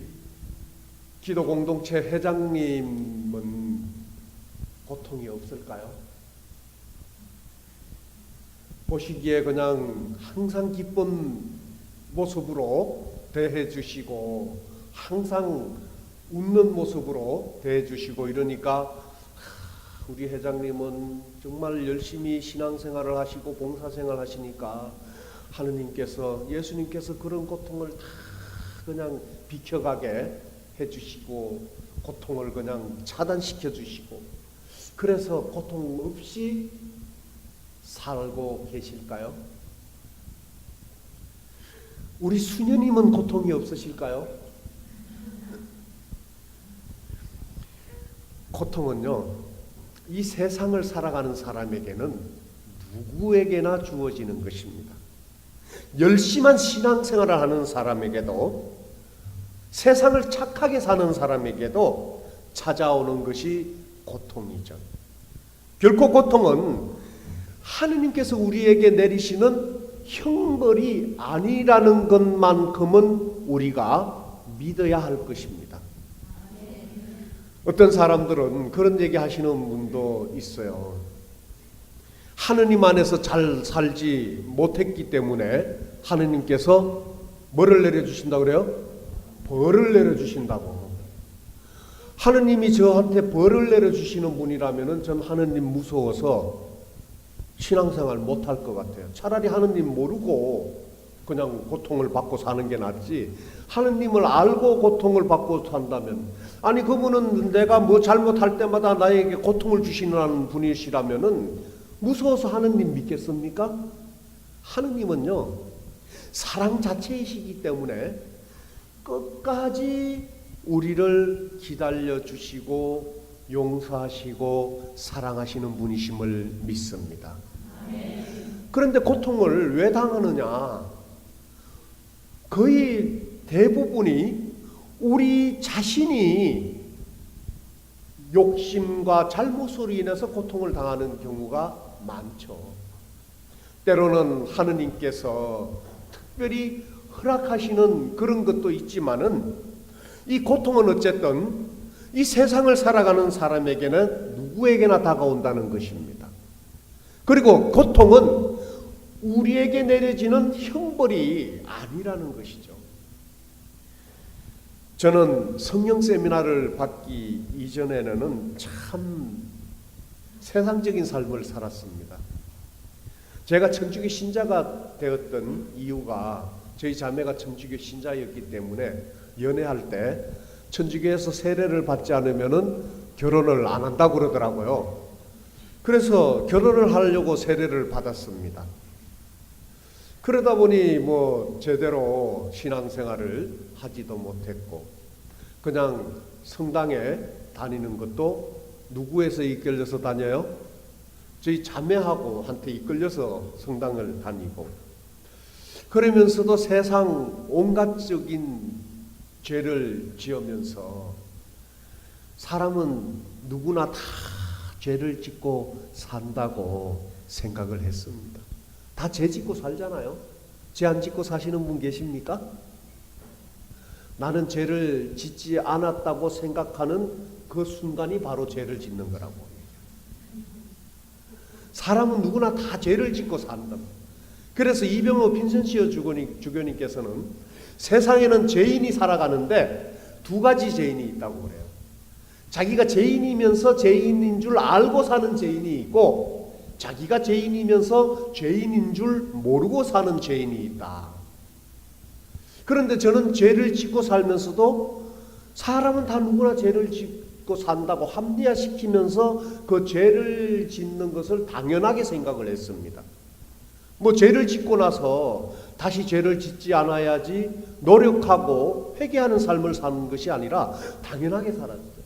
기도 공동체 회장님은 고통이 없을까요? 보시기에 그냥 항상 기쁜 모습으로 대해 주시고 항상 웃는 모습으로 대해 주시고 이러니까 우리 회장님은 정말 열심히 신앙생활을 하시고 봉사생활 하시니까 하느님께서 예수님께서 그런 고통을 다 그냥 비켜가게 해주시고 고통을 그냥 차단시켜 주시고 그래서 고통 없이 살고 계실까요? 우리 수녀님은 고통이 없으실까요? 고통은요, 이 세상을 살아가는 사람에게는 누구에게나 주어지는 것입니다. 열심한 신앙생활을 하는 사람에게도 세상을 착하게 사는 사람에게도 찾아오는 것이 고통이죠. 결코 고통은 하느님께서 우리에게 내리시는 형벌이 아니라는 것만큼은 우리가 믿어야 할 것입니다. 어떤 사람들은 그런 얘기 하시는 분도 있어요. 하느님 안에서 잘 살지 못했기 때문에 하느님께서 뭐를 내려주신다고 그래요? 벌을 내려주신다고. 하느님이 저한테 벌을 내려주시는 분이라면 전 하느님 무서워서 신앙생활 못할 것 같아요. 차라리 하느님 모르고 그냥 고통을 받고 사는 게 낫지. 하느님을 알고 고통을 받고 산다면, 아니 그분은 내가 뭐 잘못할 때마다 나에게 고통을 주시는 분이시라면은 무서워서 하느님 믿겠습니까? 하느님은요 사랑 자체이시기 때문에 끝까지 우리를 기다려 주시고 용서하시고 사랑하시는 분이심을 믿습니다. 그런데 고통을 왜 당하느냐? 거의 대부분이 우리 자신이 욕심과 잘못으로 인해서 고통을 당하는 경우가 많죠. 때로는 하느님께서 특별히 허락하시는 그런 것도 있지만은 이 고통은 어쨌든 이 세상을 살아가는 사람에게는 누구에게나 다가온다는 것입니다. 그리고 고통은 우리에게 내려지는 형벌이 아니라는 것이죠. 저는 성령 세미나를 받기 이전에는 참 세상적인 삶을 살았습니다. 제가 천주교 신자가 되었던 이유가 저희 자매가 천주교 신자였기 때문에 연애할 때 천주교에서 세례를 받지 않으면은 결혼을 안 한다고 그러더라고요. 그래서 결혼을 하려고 세례를 받았습니다. 그러다 보니 뭐 제대로 신앙생활을 하지도 못했고 그냥 성당에 다니는 것도 누구에서 이끌려서 다녀요? 저희 자매하고 한테 이끌려서 성당을 다니고 그러면서도 세상 온갖적인 죄를 지으면서 사람은 누구나 다 죄를 짓고 산다고 생각을 했습니다. 다 죄 짓고 살잖아요. 죄 안 짓고 사시는 분 계십니까? 나는 죄를 짓지 않았다고 생각하는 그 순간이 바로 죄를 짓는 거라고. 사람은 누구나 다 죄를 짓고 산다. 그래서 이병호 빈센시어 주교님께서는 세상에는 죄인이 살아가는데 두 가지 죄인이 있다고 그래요. 자기가 죄인이면서 죄인인 줄 알고 사는 죄인이 있고 자기가 죄인이면서 죄인인 줄 모르고 사는 죄인이 있다. 그런데 저는 죄를 짓고 살면서도 사람은 다 누구나 죄를 짓고 산다고 합리화시키면서 그 죄를 짓는 것을 당연하게 생각을 했습니다. 뭐 죄를 짓고 나서 다시 죄를 짓지 않아야지 노력하고 회개하는 삶을 사는 것이 아니라 당연하게 살았죠.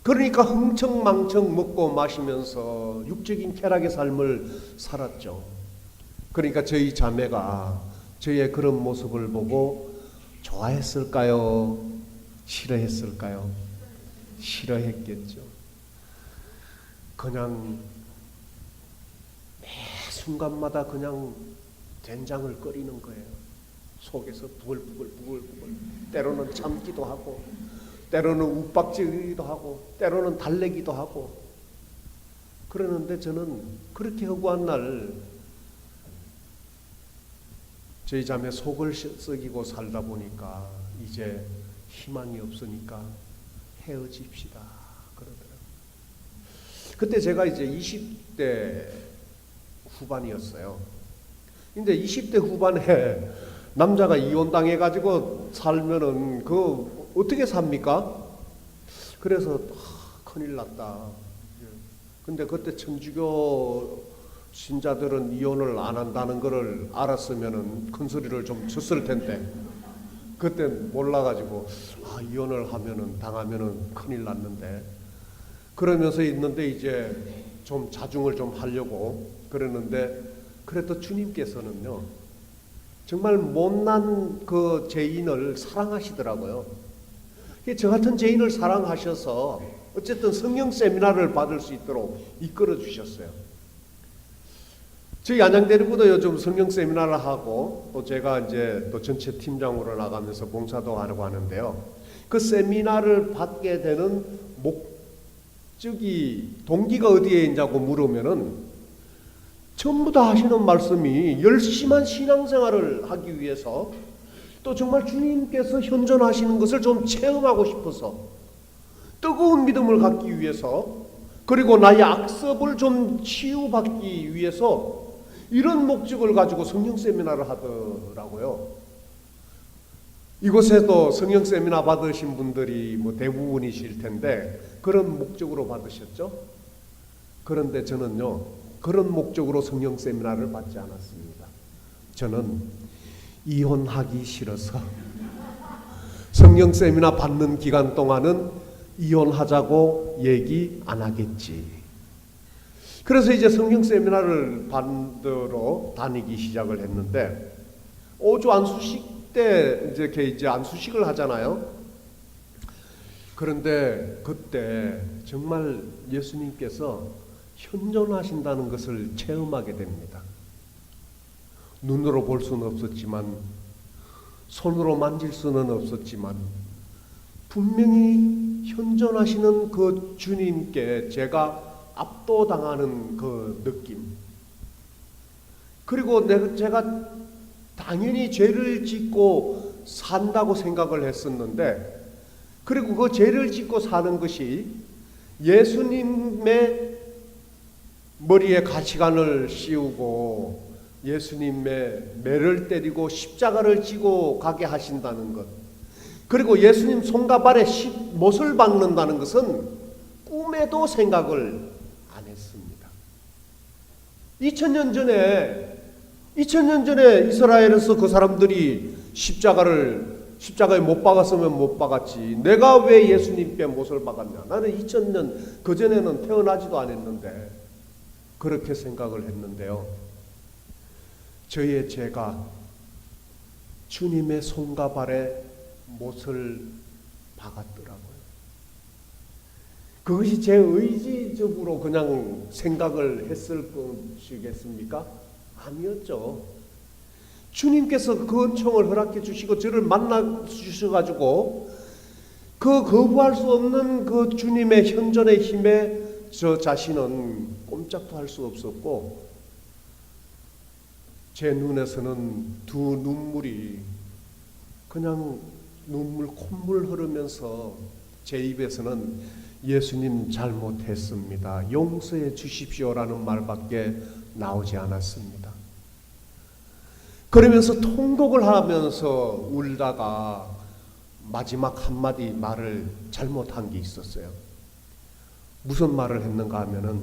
그러니까 흥청망청 먹고 마시면서 육적인 쾌락의 삶을 살았죠. 그러니까 저희 자매가 저의 그런 모습을 보고 좋아했을까요? 싫어했을까요? 싫어했겠죠. 그냥 매 순간마다 그냥 된장을 끓이는 거예요. 속에서 부글부글 때로는 참기도 하고 때로는 욱박지기도 하고 때로는 달래기도 하고 그러는데 저는 그렇게 허구한 날 저희 자매 속을 썩이고 살다 보니까 이제 희망이 없으니까 헤어집시다 그러더라고요. 그때 제가 이제 20대 후반이었어요. 근데 20대 후반에 남자가 이혼당해가지고 살면은 그 어떻게 삽니까? 그래서 큰일 났다. 근데 그때 천주교 신자들은 이혼을 안 한다는 것을 알았으면은 큰 소리를 좀 쳤을 텐데 그때 몰라가지고 이혼을 하면은 당하면은 큰일 났는데 그러면서 있는데 이제 좀 자중을 좀 하려고 그러는데 그래도 주님께서는요 정말 못난 그 죄인을 사랑하시더라고요. 저 같은 죄인을 사랑하셔서 어쨌든 성령 세미나를 받을 수 있도록 이끌어 주셨어요. 저희 안양대리부도 요즘 성령 세미나를 하고 또 제가 이제 또 전체 팀장으로 나가면서 봉사도 하려고 하는데요. 그 세미나를 받게 되는 목적이 동기가 어디에 있냐고 물으면은 전부 다 하시는 말씀이 열심한 신앙생활을 하기 위해서 또 정말 주님께서 현존하시는 것을 좀 체험하고 싶어서 뜨거운 믿음을 갖기 위해서 그리고 나의 악습을 좀 치유받기 위해서 이런 목적을 가지고 성령 세미나를 하더라고요. 이곳에도 성령 세미나 받으신 분들이 뭐 대부분이실 텐데 그런 목적으로 받으셨죠? 그런데 저는요, 그런 목적으로 성령 세미나를 받지 않았습니다. 저는 이혼하기 싫어서 성령 세미나 받는 기간 동안은 이혼하자고 얘기 안 하겠지. 그래서 이제 성령 세미나를 받으러 다니기 시작을 했는데 5주 안수식 때 이제 안수식을 하잖아요. 그런데 그때 정말 예수님께서 현존하신다는 것을 체험하게 됩니다. 눈으로 볼 수는 없었지만, 손으로 만질 수는 없었지만 분명히 현존하시는 그 주님께 제가 압도당하는 그 느낌, 그리고 제가 당연히 죄를 짓고 산다고 생각을 했었는데, 그리고 그 죄를 짓고 사는 것이 예수님의 머리에 가시관을 씌우고 예수님의 매를 때리고 십자가를 지고 가게 하신다는 것, 그리고 예수님 손과 발에 못을 박는다는 것은 꿈에도 생각을 안 했습니다. 2000년 전에 이스라엘에서 그 사람들이 십자가에 못 박았으면 못 박았지, 내가 왜 예수님께 못을 박았냐, 나는 2000년 그전에는 태어나지도 않았는데 그렇게 생각을 했는데요, 저의 죄가 주님의 손과 발에 못을 박았더라고요. 그것이 제 의지적으로 그냥 생각을 했을 것이겠습니까? 아니었죠. 주님께서 그 은총을 허락해 주시고 저를 만나 주셔가지고 그 거부할 수 없는 그 주님의 현존의 힘에 저 자신은 꼼짝도 할 수 없었고, 제 눈에서는 두 눈물이 그냥 콧물 흐르면서 제 입에서는 예수님 잘못했습니다, 용서해 주십시오라는 말밖에 나오지 않았습니다. 그러면서 통곡을 하면서 울다가 마지막 한마디 말을 잘못한 게 있었어요. 무슨 말을 했는가 하면은,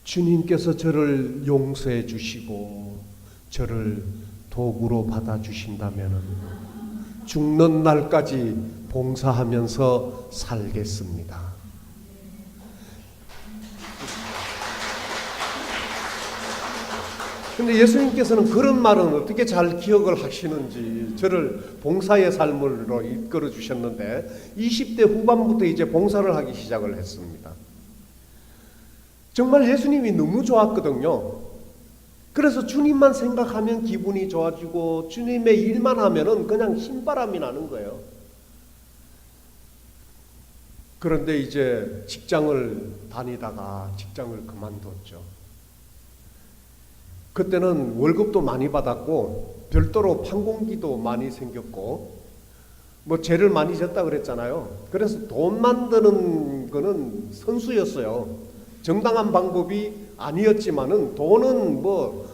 주님께서 저를 용서해 주시고 저를 도구로 받아주신다면 죽는 날까지 봉사하면서 살겠습니다. 근데 예수님께서는 그런 말은 어떻게 잘 기억을 하시는지 저를 봉사의 삶으로 이끌어 주셨는데 20대 후반부터 이제 봉사를 하기 시작을 했습니다. 정말 예수님이 너무 좋았거든요. 그래서 주님만 생각하면 기분이 좋아지고 주님의 일만 하면은 그냥 신바람이 나는 거예요. 그런데 이제 직장을 다니다가 직장을 그만뒀죠. 그때는 월급도 많이 받았고 별도로 판공기도 많이 생겼고 뭐 죄를 많이 졌다 그랬잖아요. 그래서 돈 만드는 거는 선수였어요. 정당한 방법이 아니었지만은 돈은 뭐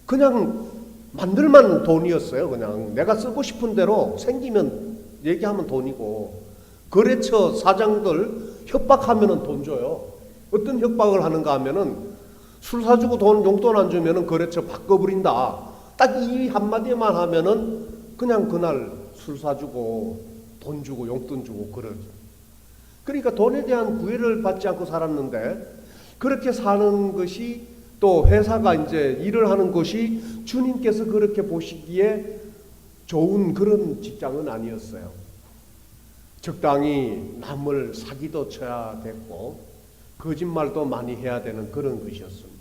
그냥 만들만 돈이었어요. 그냥 내가 쓰고 싶은 대로 생기면 얘기하면 돈이고, 거래처 사장들 협박하면은 돈 줘요. 어떤 협박을 하는가 하면은 술 사주고 용돈 안 주면은 거래처 바꿔버린다. 딱 이 한마디만 하면은 그냥 그날 술 사주고 돈 주고 용돈 주고 그러죠. 그러니까 돈에 대한 구애를 받지 않고 살았는데, 그렇게 사는 것이 또 회사가 이제 일을 하는 것이 주님께서 그렇게 보시기에 좋은 그런 직장은 아니었어요. 적당히 남을 사기도 쳐야 됐고 거짓말도 많이 해야 되는 그런 것이었습니다.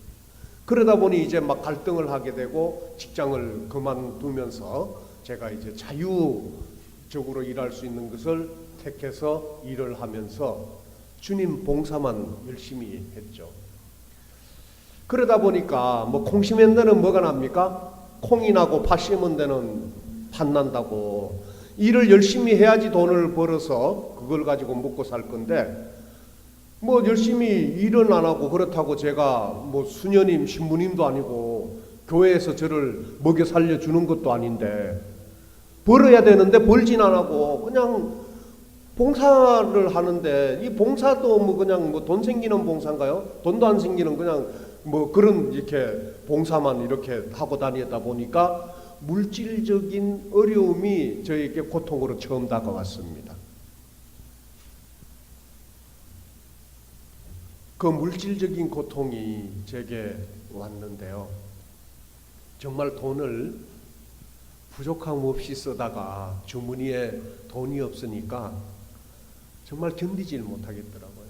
그러다 보니 이제 막 갈등을 하게 되고 직장을 그만두면서 제가 이제 자유적으로 일할 수 있는 것을 택해서 일을 하면서 주님 봉사만 열심히 했죠. 그러다 보니까 뭐 콩 심은 데는 뭐가 납니까? 콩이 나고 팥 심은 데는 팥 난다고. 일을 열심히 해야지 돈을 벌어서 그걸 가지고 먹고 살 건데 뭐 열심히 일은 안 하고 그렇다고 제가 뭐 수녀님, 신부님도 아니고 교회에서 저를 먹여 살려주는 것도 아닌데 벌어야 되는데 벌진 안 하고 그냥 봉사를 하는데 이 봉사도 뭐 그냥 뭐 돈 생기는 봉사인가요? 돈도 안 생기는 그냥 뭐 그런 이렇게 봉사만 이렇게 하고 다니다 보니까 물질적인 어려움이 저에게 고통으로 처음 다가왔습니다. 그 물질적인 고통이 제게 왔는데요. 정말 돈을 부족함 없이 쓰다가 주머니에 돈이 없으니까 정말 견디질 못하겠더라고요.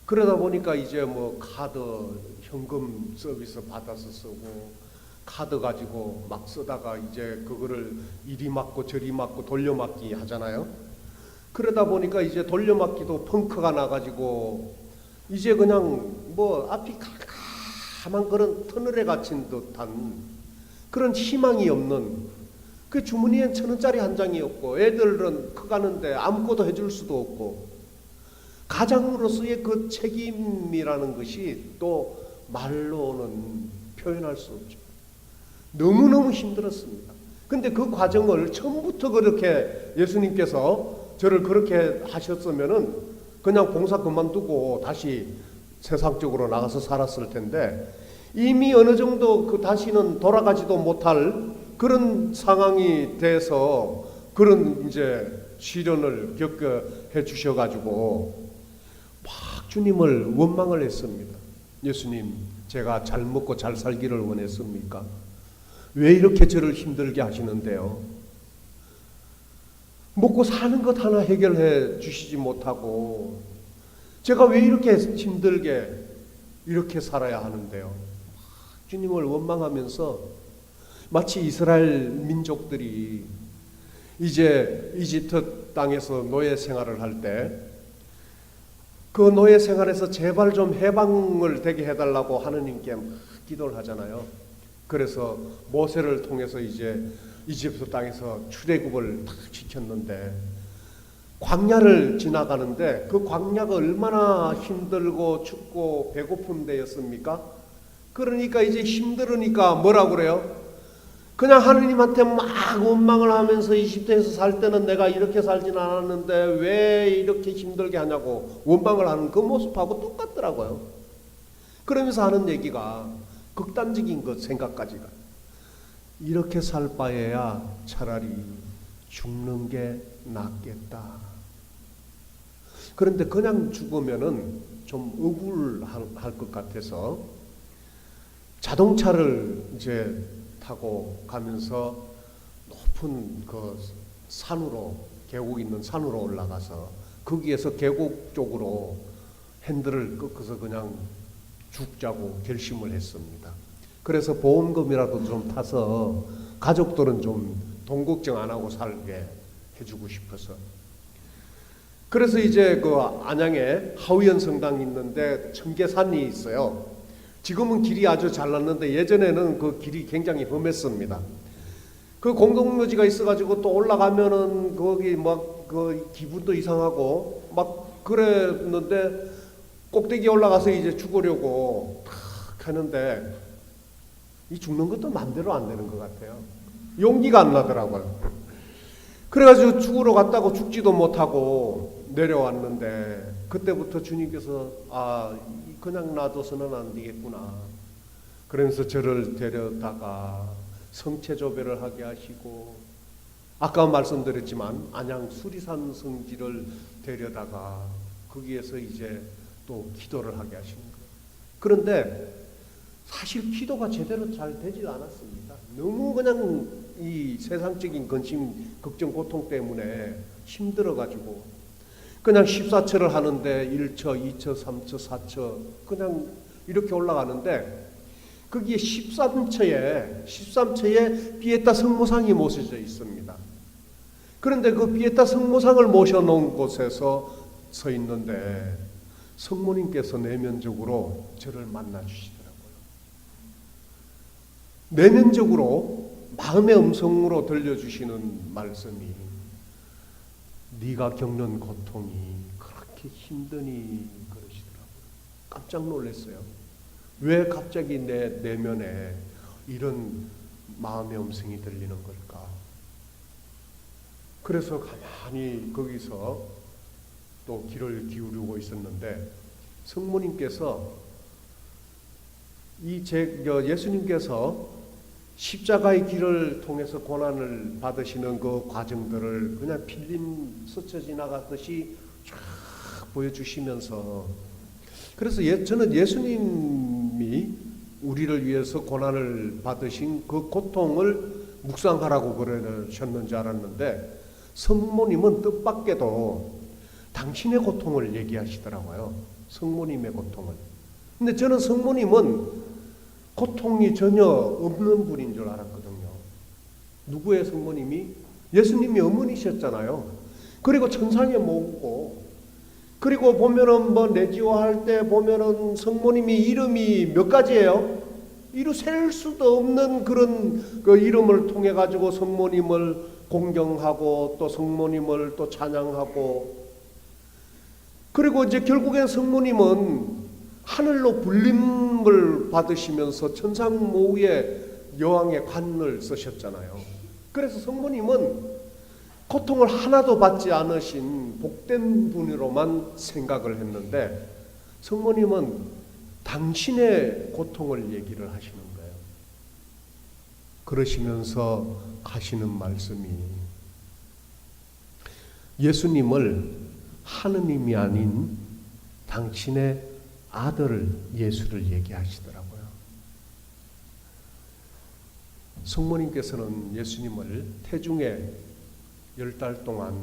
그러다 보니까 이제 뭐 카드, 현금 서비스 받아서 쓰고 카드 가지고 막 쓰다가 이제 그거를 이리 맞고 저리 맞고 돌려막기 하잖아요. 그러다 보니까 이제 돌려막기도 펑크가 나가지고 이제 그냥 뭐 앞이 캄캄한 그런 터널에 갇힌 듯한 그런 희망이 없는 그 주머니엔 1,000원짜리 한 장이 없고 애들은 커가는데 아무것도 해줄 수도 없고 가장으로서의 그 책임이라는 것이 또 말로는 표현할 수 없죠. 너무너무 힘들었습니다. 근데 그 과정을 처음부터 그렇게 예수님께서 저를 그렇게 하셨으면은 그냥 봉사 그만두고 다시 세상적으로 나가서 살았을 텐데 이미 어느 정도 그 다시는 돌아가지도 못할 그런 상황이 돼서 그런 이제 시련을 겪게 해 주셔가지고 막 주님을 원망을 했습니다. 예수님, 제가 잘 먹고 잘 살기를 원했습니까? 왜 이렇게 저를 힘들게 하시는데요? 먹고 사는 것 하나 해결해 주시지 못하고 제가 왜 이렇게 힘들게 이렇게 살아야 하는데요? 주님을 원망하면서 마치 이스라엘 민족들이 이제 이집트 땅에서 노예 생활을 할 때 그 노예 생활에서 제발 좀 해방을 되게 해달라고 하느님께 막 기도를 하잖아요. 그래서 모세를 통해서 이제 이집트 땅에서 출애굽을 딱 시켰는데 광야를 지나가는데 그 광야가 얼마나 힘들고 춥고 배고픈 데였습니까? 그러니까 이제 힘들으니까 뭐라 그래요? 그냥 하느님한테 막 원망을 하면서 이집트에서 살 때는 내가 이렇게 살진 않았는데 왜 이렇게 힘들게 하냐고 원망을 하는 그 모습하고 똑같더라고요. 그러면서 하는 얘기가 극단적인 것 생각까지가 이렇게 살 바에야 차라리 죽는 게 낫겠다. 그런데 그냥 죽으면은 좀 억울할 것 같아서 자동차를 이제 타고 가면서 높은 그 산으로 계곡 있는 산으로 올라가서 거기에서 계곡 쪽으로 핸들을 꺾어서 그냥 죽자고 결심을 했습니다. 그래서 보험금이라도 좀 타서 가족들은 좀 돈 걱정 안 하고 살게 해주고 싶어서 그래서 이제 그 안양에 하우연 성당이 있는데 청계산이 있어요. 지금은 길이 아주 잘났는데 예전에는 그 길이 굉장히 험했습니다. 그 공동묘지가 있어가지고 또 올라가면은 거기 막 그 기분도 이상하고 막 그랬는데 꼭대기 올라가서 이제 죽으려고 탁 하는데 이 죽는 것도 마음대로 안 되는 것 같아요. 용기가 안 나더라고요. 그래가지고 죽으러 갔다고 죽지도 못하고 내려왔는데 그때부터 주님께서 그냥 놔둬서는 안 되겠구나. 그러면서 저를 데려다가 성체조배를 하게 하시고 아까 말씀드렸지만 안양 수리산 성지를 데려다가 거기에서 이제 또 기도를 하게 하시는 거예요. 그런데 사실 기도가 제대로 잘 되지 않았습니다. 너무 그냥 이 세상적인 근심, 걱정, 고통 때문에 힘들어가지고 그냥 14처를 하는데 1처, 2처, 3처, 4처 그냥 이렇게 올라가는데 거기에 13처에 비에타 성모상이 모셔져 있습니다. 그런데 그 비에타 성모상을 모셔놓은 곳에서 서 있는데 성모님께서 내면적으로 저를 만나주시더라고요. 내면적으로 마음의 음성으로 들려주시는 말씀이 네가 겪는 고통이 그렇게 그렇게 힘드니 그러시더라고요. 깜짝 놀랐어요. 왜 갑자기 내 내면에 이런 마음의 음성이 들리는 걸까? 그래서 가만히 거기서 또 귀를 기울이고 있었는데 성모님께서 예수님께서 십자가의 길을 통해서 고난을 받으시는 그 과정들을 그냥 필름 스쳐 지나갔듯이 쫙 보여주시면서, 그래서 저는 예수님이 우리를 위해서 고난을 받으신 그 고통을 묵상하라고 그러셨는 줄 알았는데 성모님은 뜻밖에도 당신의 고통을 얘기하시더라고요. 성모님의 고통을. 근데 저는 성모님은 고통이 전혀 없는 분인 줄 알았거든요. 누구의 성모님이? 예수님이 어머니셨잖아요. 그리고 천상에 모으고, 그리고 보면은 뭐 내지와 할 때 보면은 성모님이 이름이 몇 가지예요? 이루 셀 수도 없는 그런 그 이름을 통해 가지고 성모님을 공경하고 또 성모님을 또 찬양하고, 그리고 이제 결국엔 성모님은 하늘로 불림을 받으시면서 천상모우의 여왕의 관을 쓰셨잖아요. 그래서 성모님은 고통을 하나도 받지 않으신 복된 분으로만 생각을 했는데 성모님은 당신의 고통을 얘기를 하시는 거예요. 그러시면서 하시는 말씀이 예수님을 하느님이 아닌 당신의 아들 예수를 얘기하시더라고요. 성모님께서는 예수님을 태중에 10달 동안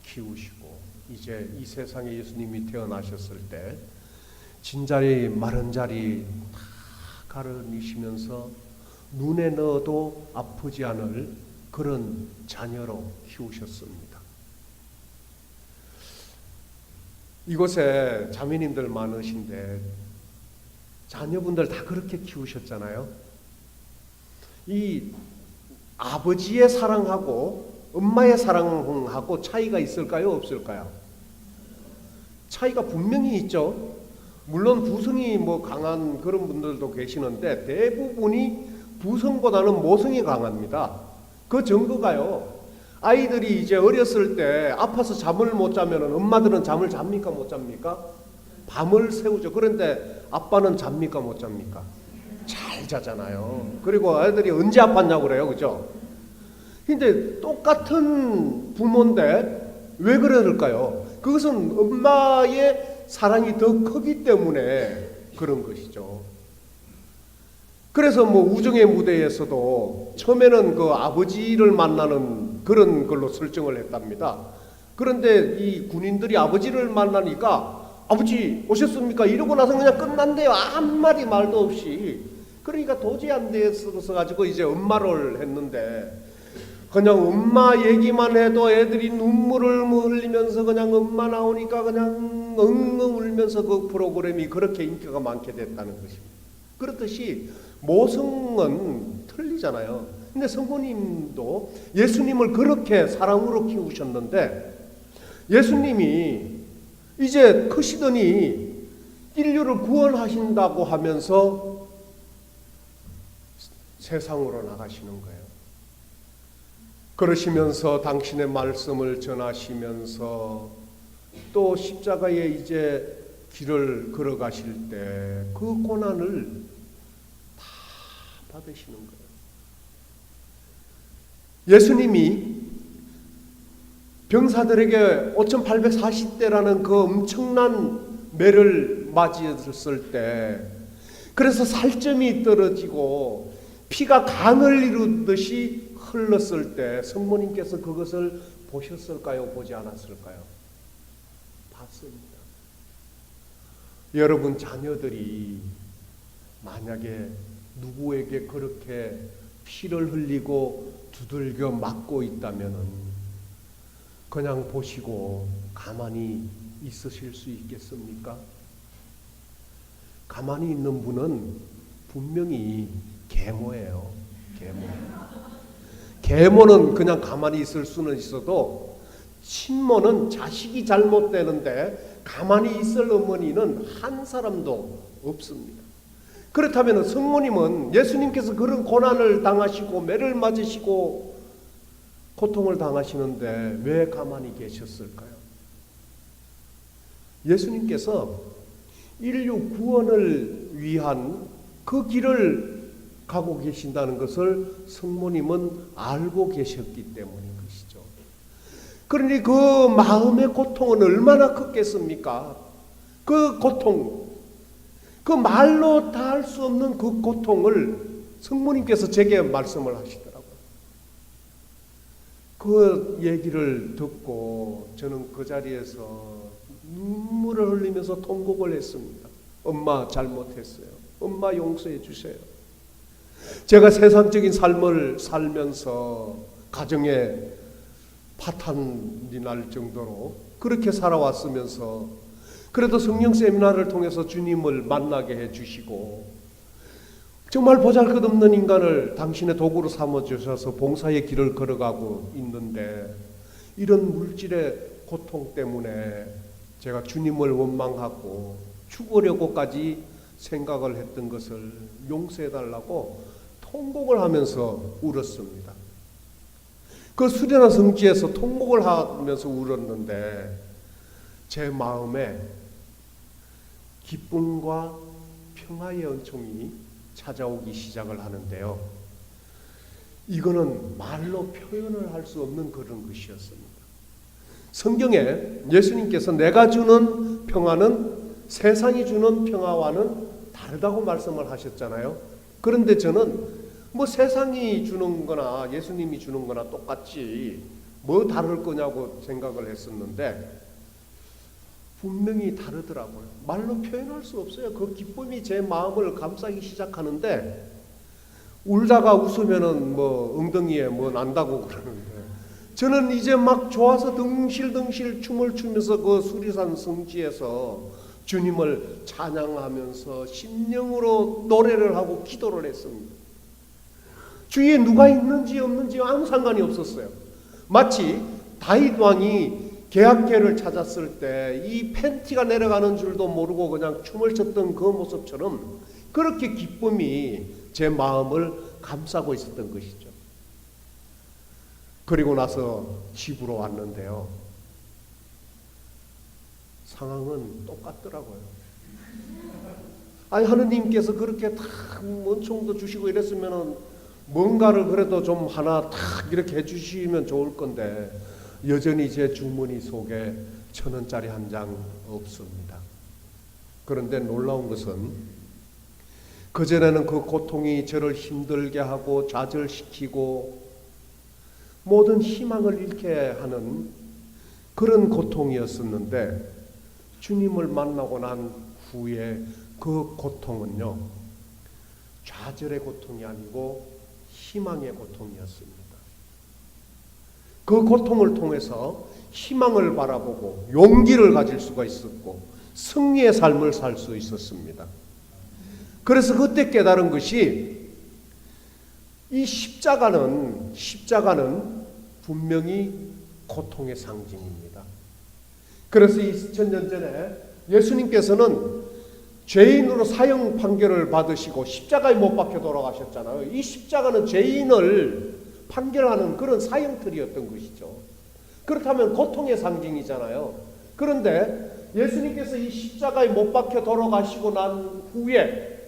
키우시고 이제 이 세상에 예수님이 태어나셨을 때 진자리 마른 자리 다 가르니시면서 눈에 넣어도 아프지 않을 그런 자녀로 키우셨습니다. 이곳에 자매님들 많으신데 자녀분들 다 그렇게 키우셨잖아요. 이 아버지의 사랑하고 엄마의 사랑하고 차이가 있을까요? 없을까요? 차이가 분명히 있죠. 물론 부성이 뭐 강한 그런 분들도 계시는데 대부분이 부성보다는 모성이 강합니다. 그 증거가요. 아이들이 이제 어렸을 때 아파서 잠을 못 자면은 엄마들은 잠을 잡니까 못 잡니까? 밤을 새우죠. 그런데 아빠는 잡니까 못 잡니까? 잘 자잖아요. 그리고 아이들이 언제 아팠냐고 그래요. 그죠? 근데 똑같은 부모인데 왜 그럴까요? 그것은 엄마의 사랑이 더 크기 때문에 그런 것이죠. 그래서 뭐 우정의 무대에서도 처음에는 그 아버지를 만나는 그런 걸로 설정을 했답니다. 그런데 이 군인들이 아버지를 만나니까 아버지 오셨습니까? 이러고 나서 그냥 끝난대요. 아무 말도 없이. 그러니까 도저히 안 됐어서 가지고 이제 엄마를 했는데 그냥 엄마 얘기만 해도 애들이 눈물을 흘리면서 그냥 엄마 나오니까 그냥 엉엉 울면서 그 프로그램이 그렇게 인기가 많게 됐다는 것입니다. 그렇듯이 모성은 틀리잖아요. 근데 성모님도 예수님을 그렇게 사랑으로 키우셨는데 예수님이 이제 크시더니 인류를 구원하신다고 하면서 세상으로 나가시는 거예요. 그러시면서 당신의 말씀을 전하시면서 또 십자가에 이제 길을 걸어가실 때 그 고난을 다 받으시는 거예요. 예수님이 병사들에게 5,840대라는 그 엄청난 매를 맞이했을 때 그래서 살점이 떨어지고 피가 강을 이루듯이 흘렀을 때 성모님께서 그것을 보셨을까요? 보지 않았을까요? 봤습니다. 여러분 자녀들이 만약에 누구에게 그렇게 피를 흘리고 두들겨 맞고 있다면은 그냥 보시고 가만히 있으실 수 있겠습니까? 가만히 있는 분은 분명히 계모예요. 계모. 계모는 그냥 가만히 있을 수는 있어도 친모는 자식이 잘못되는데 가만히 있을 어머니는 한 사람도 없습니다. 그렇다면 성모님은 예수님께서 그런 고난을 당하시고 매를 맞으시고 고통을 당하시는데 왜 가만히 계셨을까요? 예수님께서 인류 구원을 위한 그 길을 가고 계신다는 것을 성모님은 알고 계셨기 때문인 것이죠. 그러니 그 마음의 고통은 얼마나 컸겠습니까? 그 고통, 그 말로 다 할 수 없는 그 고통을 성모님께서 제게 말씀을 하시더라고요. 그 얘기를 듣고 저는 그 자리에서 눈물을 흘리면서 통곡을 했습니다. 엄마 잘못했어요. 엄마 용서해 주세요. 제가 세상적인 삶을 살면서 가정에 파탄이 날 정도로 그렇게 살아왔으면서 그래도 성령 세미나를 통해서 주님을 만나게 해주시고 정말 보잘것없는 인간을 당신의 도구로 삼아주셔서 봉사의 길을 걸어가고 있는데 이런 물질의 고통 때문에 제가 주님을 원망하고 죽으려고까지 생각을 했던 것을 용서해달라고 통곡을 하면서 울었습니다. 그 수련한 성지에서 통곡을 하면서 울었는데 제 마음에 기쁨과 평화의 은총이 찾아오기 시작을 하는데요. 이거는 말로 표현을 할 수 없는 그런 것이었습니다. 성경에 예수님께서 내가 주는 평화는 세상이 주는 평화와는 다르다고 말씀을 하셨잖아요. 그런데 저는 뭐 세상이 주는 거나 예수님이 주는 거나 똑같지 뭐 다를 거냐고 생각을 했었는데 분명히 다르더라고요. 말로 표현할 수 없어요. 그 기쁨이 제 마음을 감싸기 시작하는데 울다가 웃으면은 뭐 엉덩이에 뭐 난다고 그러는데 저는 이제 막 좋아서 덩실덩실 춤을 추면서 그 수리산 성지에서 주님을 찬양하면서 심령으로 노래를 하고 기도를 했습니다. 주위에 누가 있는지 없는지 아무 상관이 없었어요. 마치 다윗 왕이 계약궤를 찾았을 때 이 팬티가 내려가는 줄도 모르고 그냥 춤을 췄던 그 모습처럼 그렇게 기쁨이 제 마음을 감싸고 있었던 것이죠. 그리고 나서 집으로 왔는데요. 상황은 똑같더라고요. 아니 하느님께서 그렇게 다 은총도 주시고 이랬으면은 뭔가를 그래도 좀 하나 탁 이렇게 해주시면 좋을 건데 여전히 제 주머니 속에 1,000원짜리 한 장 없습니다. 그런데 놀라운 것은 그전에는 그 고통이 저를 힘들게 하고 좌절시키고 모든 희망을 잃게 하는 그런 고통이었었는데 주님을 만나고 난 후에 그 고통은요 좌절의 고통이 아니고 희망의 고통이었습니다. 그 고통을 통해서 희망을 바라보고 용기를 가질 수가 있었고 승리의 삶을 살 수 있었습니다. 그래서 그때 깨달은 것이 이 십자가는 분명히 고통의 상징입니다. 그래서 2000년 전에 예수님께서는 죄인으로 사형 판결을 받으시고 십자가에 못 박혀 돌아가셨잖아요. 이 십자가는 죄인을 판결하는 그런 사형틀이었던 것이죠. 그렇다면 고통의 상징이잖아요. 그런데 예수님께서 이 십자가에 못 박혀 돌아가시고 난 후에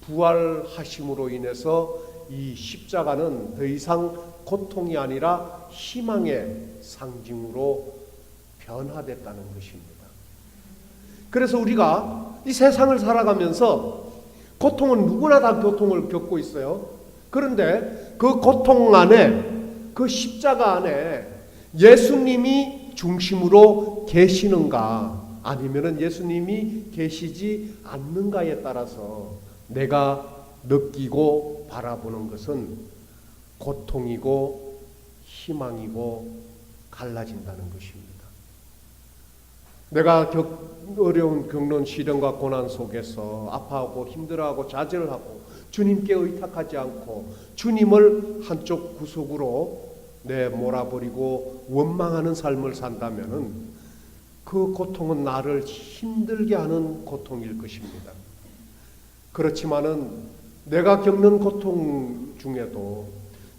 부활하심으로 인해서 이 십자가는 더 이상 고통이 아니라 희망의 상징으로 변화됐다는 것입니다. 그래서 우리가 이 세상을 살아가면서 고통은 누구나 다 고통을 겪고 있어요. 그런데 그 고통 안에, 그 십자가 안에 예수님이 중심으로 계시는가 아니면 예수님이 계시지 않는가에 따라서 내가 느끼고 바라보는 것은 고통이고 희망이고 갈라진다는 것입니다. 내가 어려운 겪는 시련과 고난 속에서 아파하고 힘들어하고 좌절하고 주님께 의탁하지 않고 주님을 한쪽 구석으로 내몰아버리고 원망하는 삶을 산다면은 그 고통은 나를 힘들게 하는 고통일 것입니다. 그렇지만은 내가 겪는 고통 중에도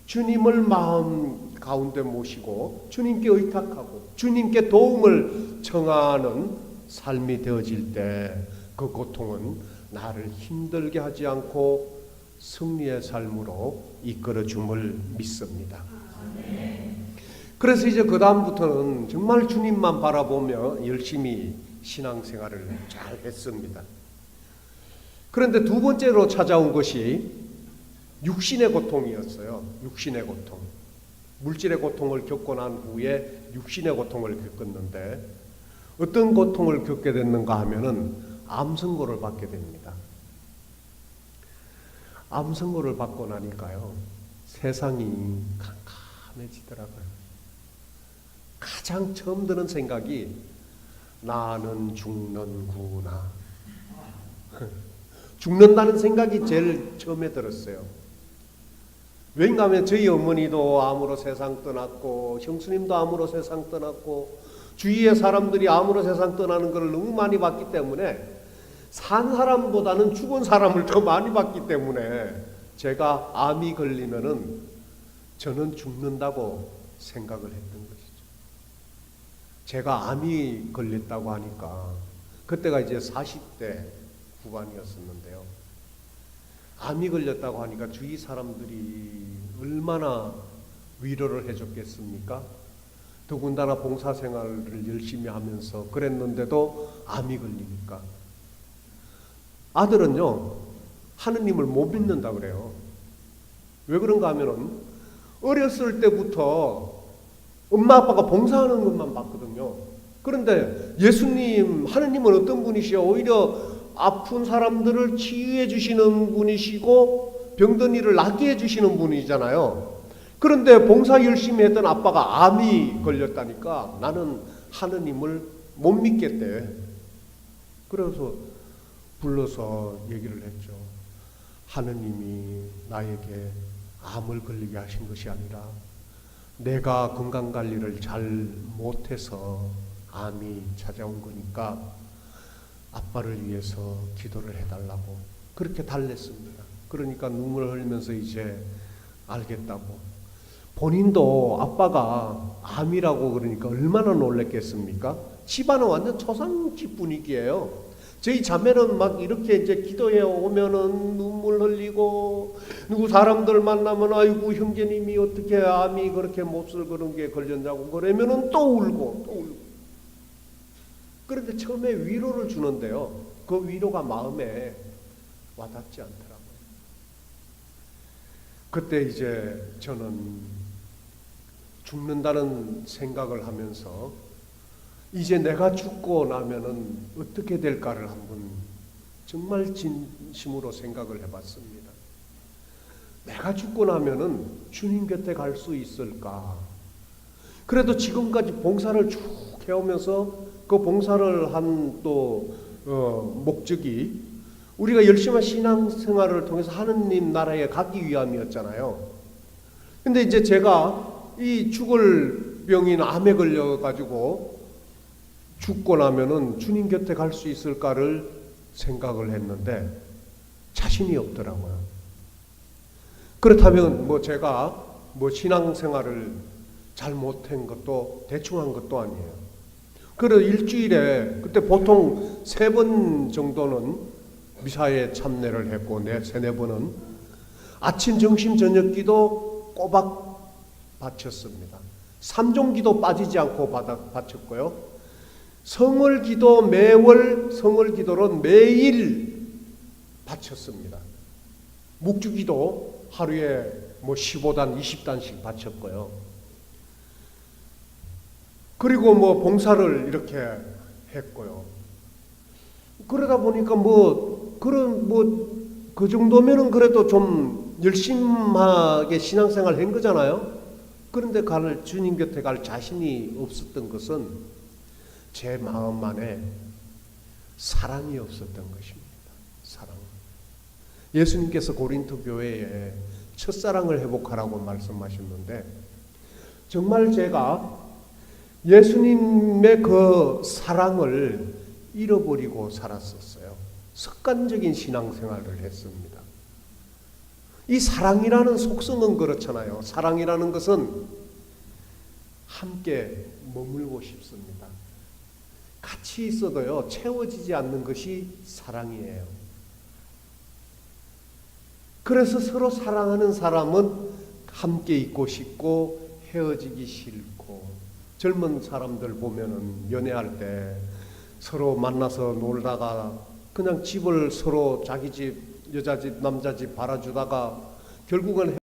주님을 마음 가운데 모시고 주님께 의탁하고 주님께 도움을 청하는 삶이 되어질 때 그 고통은 나를 힘들게 하지 않고 승리의 삶으로 이끌어 줌을 믿습니다. 그래서 이제 그 다음부터는 정말 주님만 바라보며 열심히 신앙생활을 잘 했습니다. 그런데 두 번째로 찾아온 것이 육신의 고통이었어요. 육신의 고통. 물질의 고통을 겪고 난 후에 육신의 고통을 겪었는데 어떤 고통을 겪게 됐는가 하면은 암 선고를 받게 됩니다. 암 선고를 받고 나니까요, 세상이 캄캄해지더라고요. 가장 처음 드는 생각이 나는 죽는구나. 죽는다는 생각이 제일 처음에 들었어요. 왜냐하면 저희 어머니도 암으로 세상 떠났고 형수님도 암으로 세상 떠났고 주위의 사람들이 암으로 세상 떠나는 걸 너무 많이 봤기 때문에 산 사람보다는 죽은 사람을 더 많이 봤기 때문에 제가 암이 걸리면은 저는 죽는다고 생각을 했던 것이죠. 제가 암이 걸렸다고 하니까 그때가 이제 40대 후반이었었는데요. 암이 걸렸다고 하니까 주위 사람들이 얼마나 위로를 해줬겠습니까? 더군다나 봉사생활을 열심히 하면서 그랬는데도 암이 걸리니까 아들은요, 하느님을 못 믿는다 그래요. 왜 그런가 하면은 어렸을 때부터 엄마 아빠가 봉사하는 것만 봤거든요. 그런데 예수님, 하느님은 어떤 분이시요? 오히려 아픈 사람들을 치유해 주시는 분이시고 병든 이를 낫게 해 주시는 분이잖아요. 그런데 봉사 열심히 했던 아빠가 암이 걸렸다니까 나는 하느님을 못 믿겠대. 그래서 불러서 얘기를 했죠. 하느님이 나에게 암을 걸리게 하신 것이 아니라 내가 건강관리를 잘 못해서 암이 찾아온 거니까 아빠를 위해서 기도를 해달라고 그렇게 달랬습니다. 그러니까 눈물을 흘리면서 이제 알겠다고. 본인도 아빠가 암이라고 그러니까 얼마나 놀랬겠습니까? 집안은 완전 초상집 분위기예요. 저희 자매는 막 이렇게 이제 기도해 오면은 눈물 흘리고 누구 사람들 만나면 아이고 형제님이 어떻게 암이 그렇게 몹쓸 그런 게 걸렸냐고 그러면은 또 울고 또 울고. 그런데 처음에 위로를 주는데요. 그 위로가 마음에 와닿지 않더라고요. 그때 이제 저는 죽는다는 생각을 하면서 이제 내가 죽고 나면은 어떻게 될까를 한번 정말 진심으로 생각을 해봤습니다. 내가 죽고 나면은 주님 곁에 갈 수 있을까? 그래도 지금까지 봉사를 쭉 해오면서 그 봉사를 한 또 목적이 우리가 열심한 신앙생활을 통해서 하느님 나라에 가기 위함이었잖아요. 근데 이제 제가 이 죽을 병인 암에 걸려가지고 죽고 나면은 주님 곁에 갈 수 있을까를 생각을 했는데 자신이 없더라고요. 그렇다면 뭐 제가 뭐 신앙생활을 잘 못한 것도 대충 한 것도 아니에요. 그래서 일주일에 그때 보통 3번 정도는 미사에 참여를 했고 3-4번은 아침, 점심, 저녁 기도 꼬박 바쳤습니다. 3종 기도 빠지지 않고 바쳤고요. 성월 기도 매월 성월 기도는 매일 바쳤습니다. 묵주 기도 하루에 뭐 15단, 20단씩 바쳤고요. 그리고 뭐 봉사를 이렇게 했고요. 그러다 보니까 그 정도면은 그래도 좀 열심하게 신앙생활 한 거잖아요. 그런데 주님 곁에 갈 자신이 없었던 것은 제 마음 안에 사랑이 없었던 것입니다. 사랑. 예수님께서 고린도 교회에 첫사랑을 회복하라고 말씀하셨는데 정말 제가 예수님의 그 사랑을 잃어버리고 살았었어요. 습관적인 신앙생활을 했습니다. 이 사랑이라는 속성은 그렇잖아요. 사랑이라는 것은 함께 머물고 싶습니다. 같이 있어도요, 채워지지 않는 것이 사랑이에요. 그래서 서로 사랑하는 사람은 함께 있고 싶고 헤어지기 싫고, 젊은 사람들 보면은 연애할 때 서로 만나서 놀다가 그냥 집을 서로 자기 집, 여자 집, 남자 집 바라주다가 결국은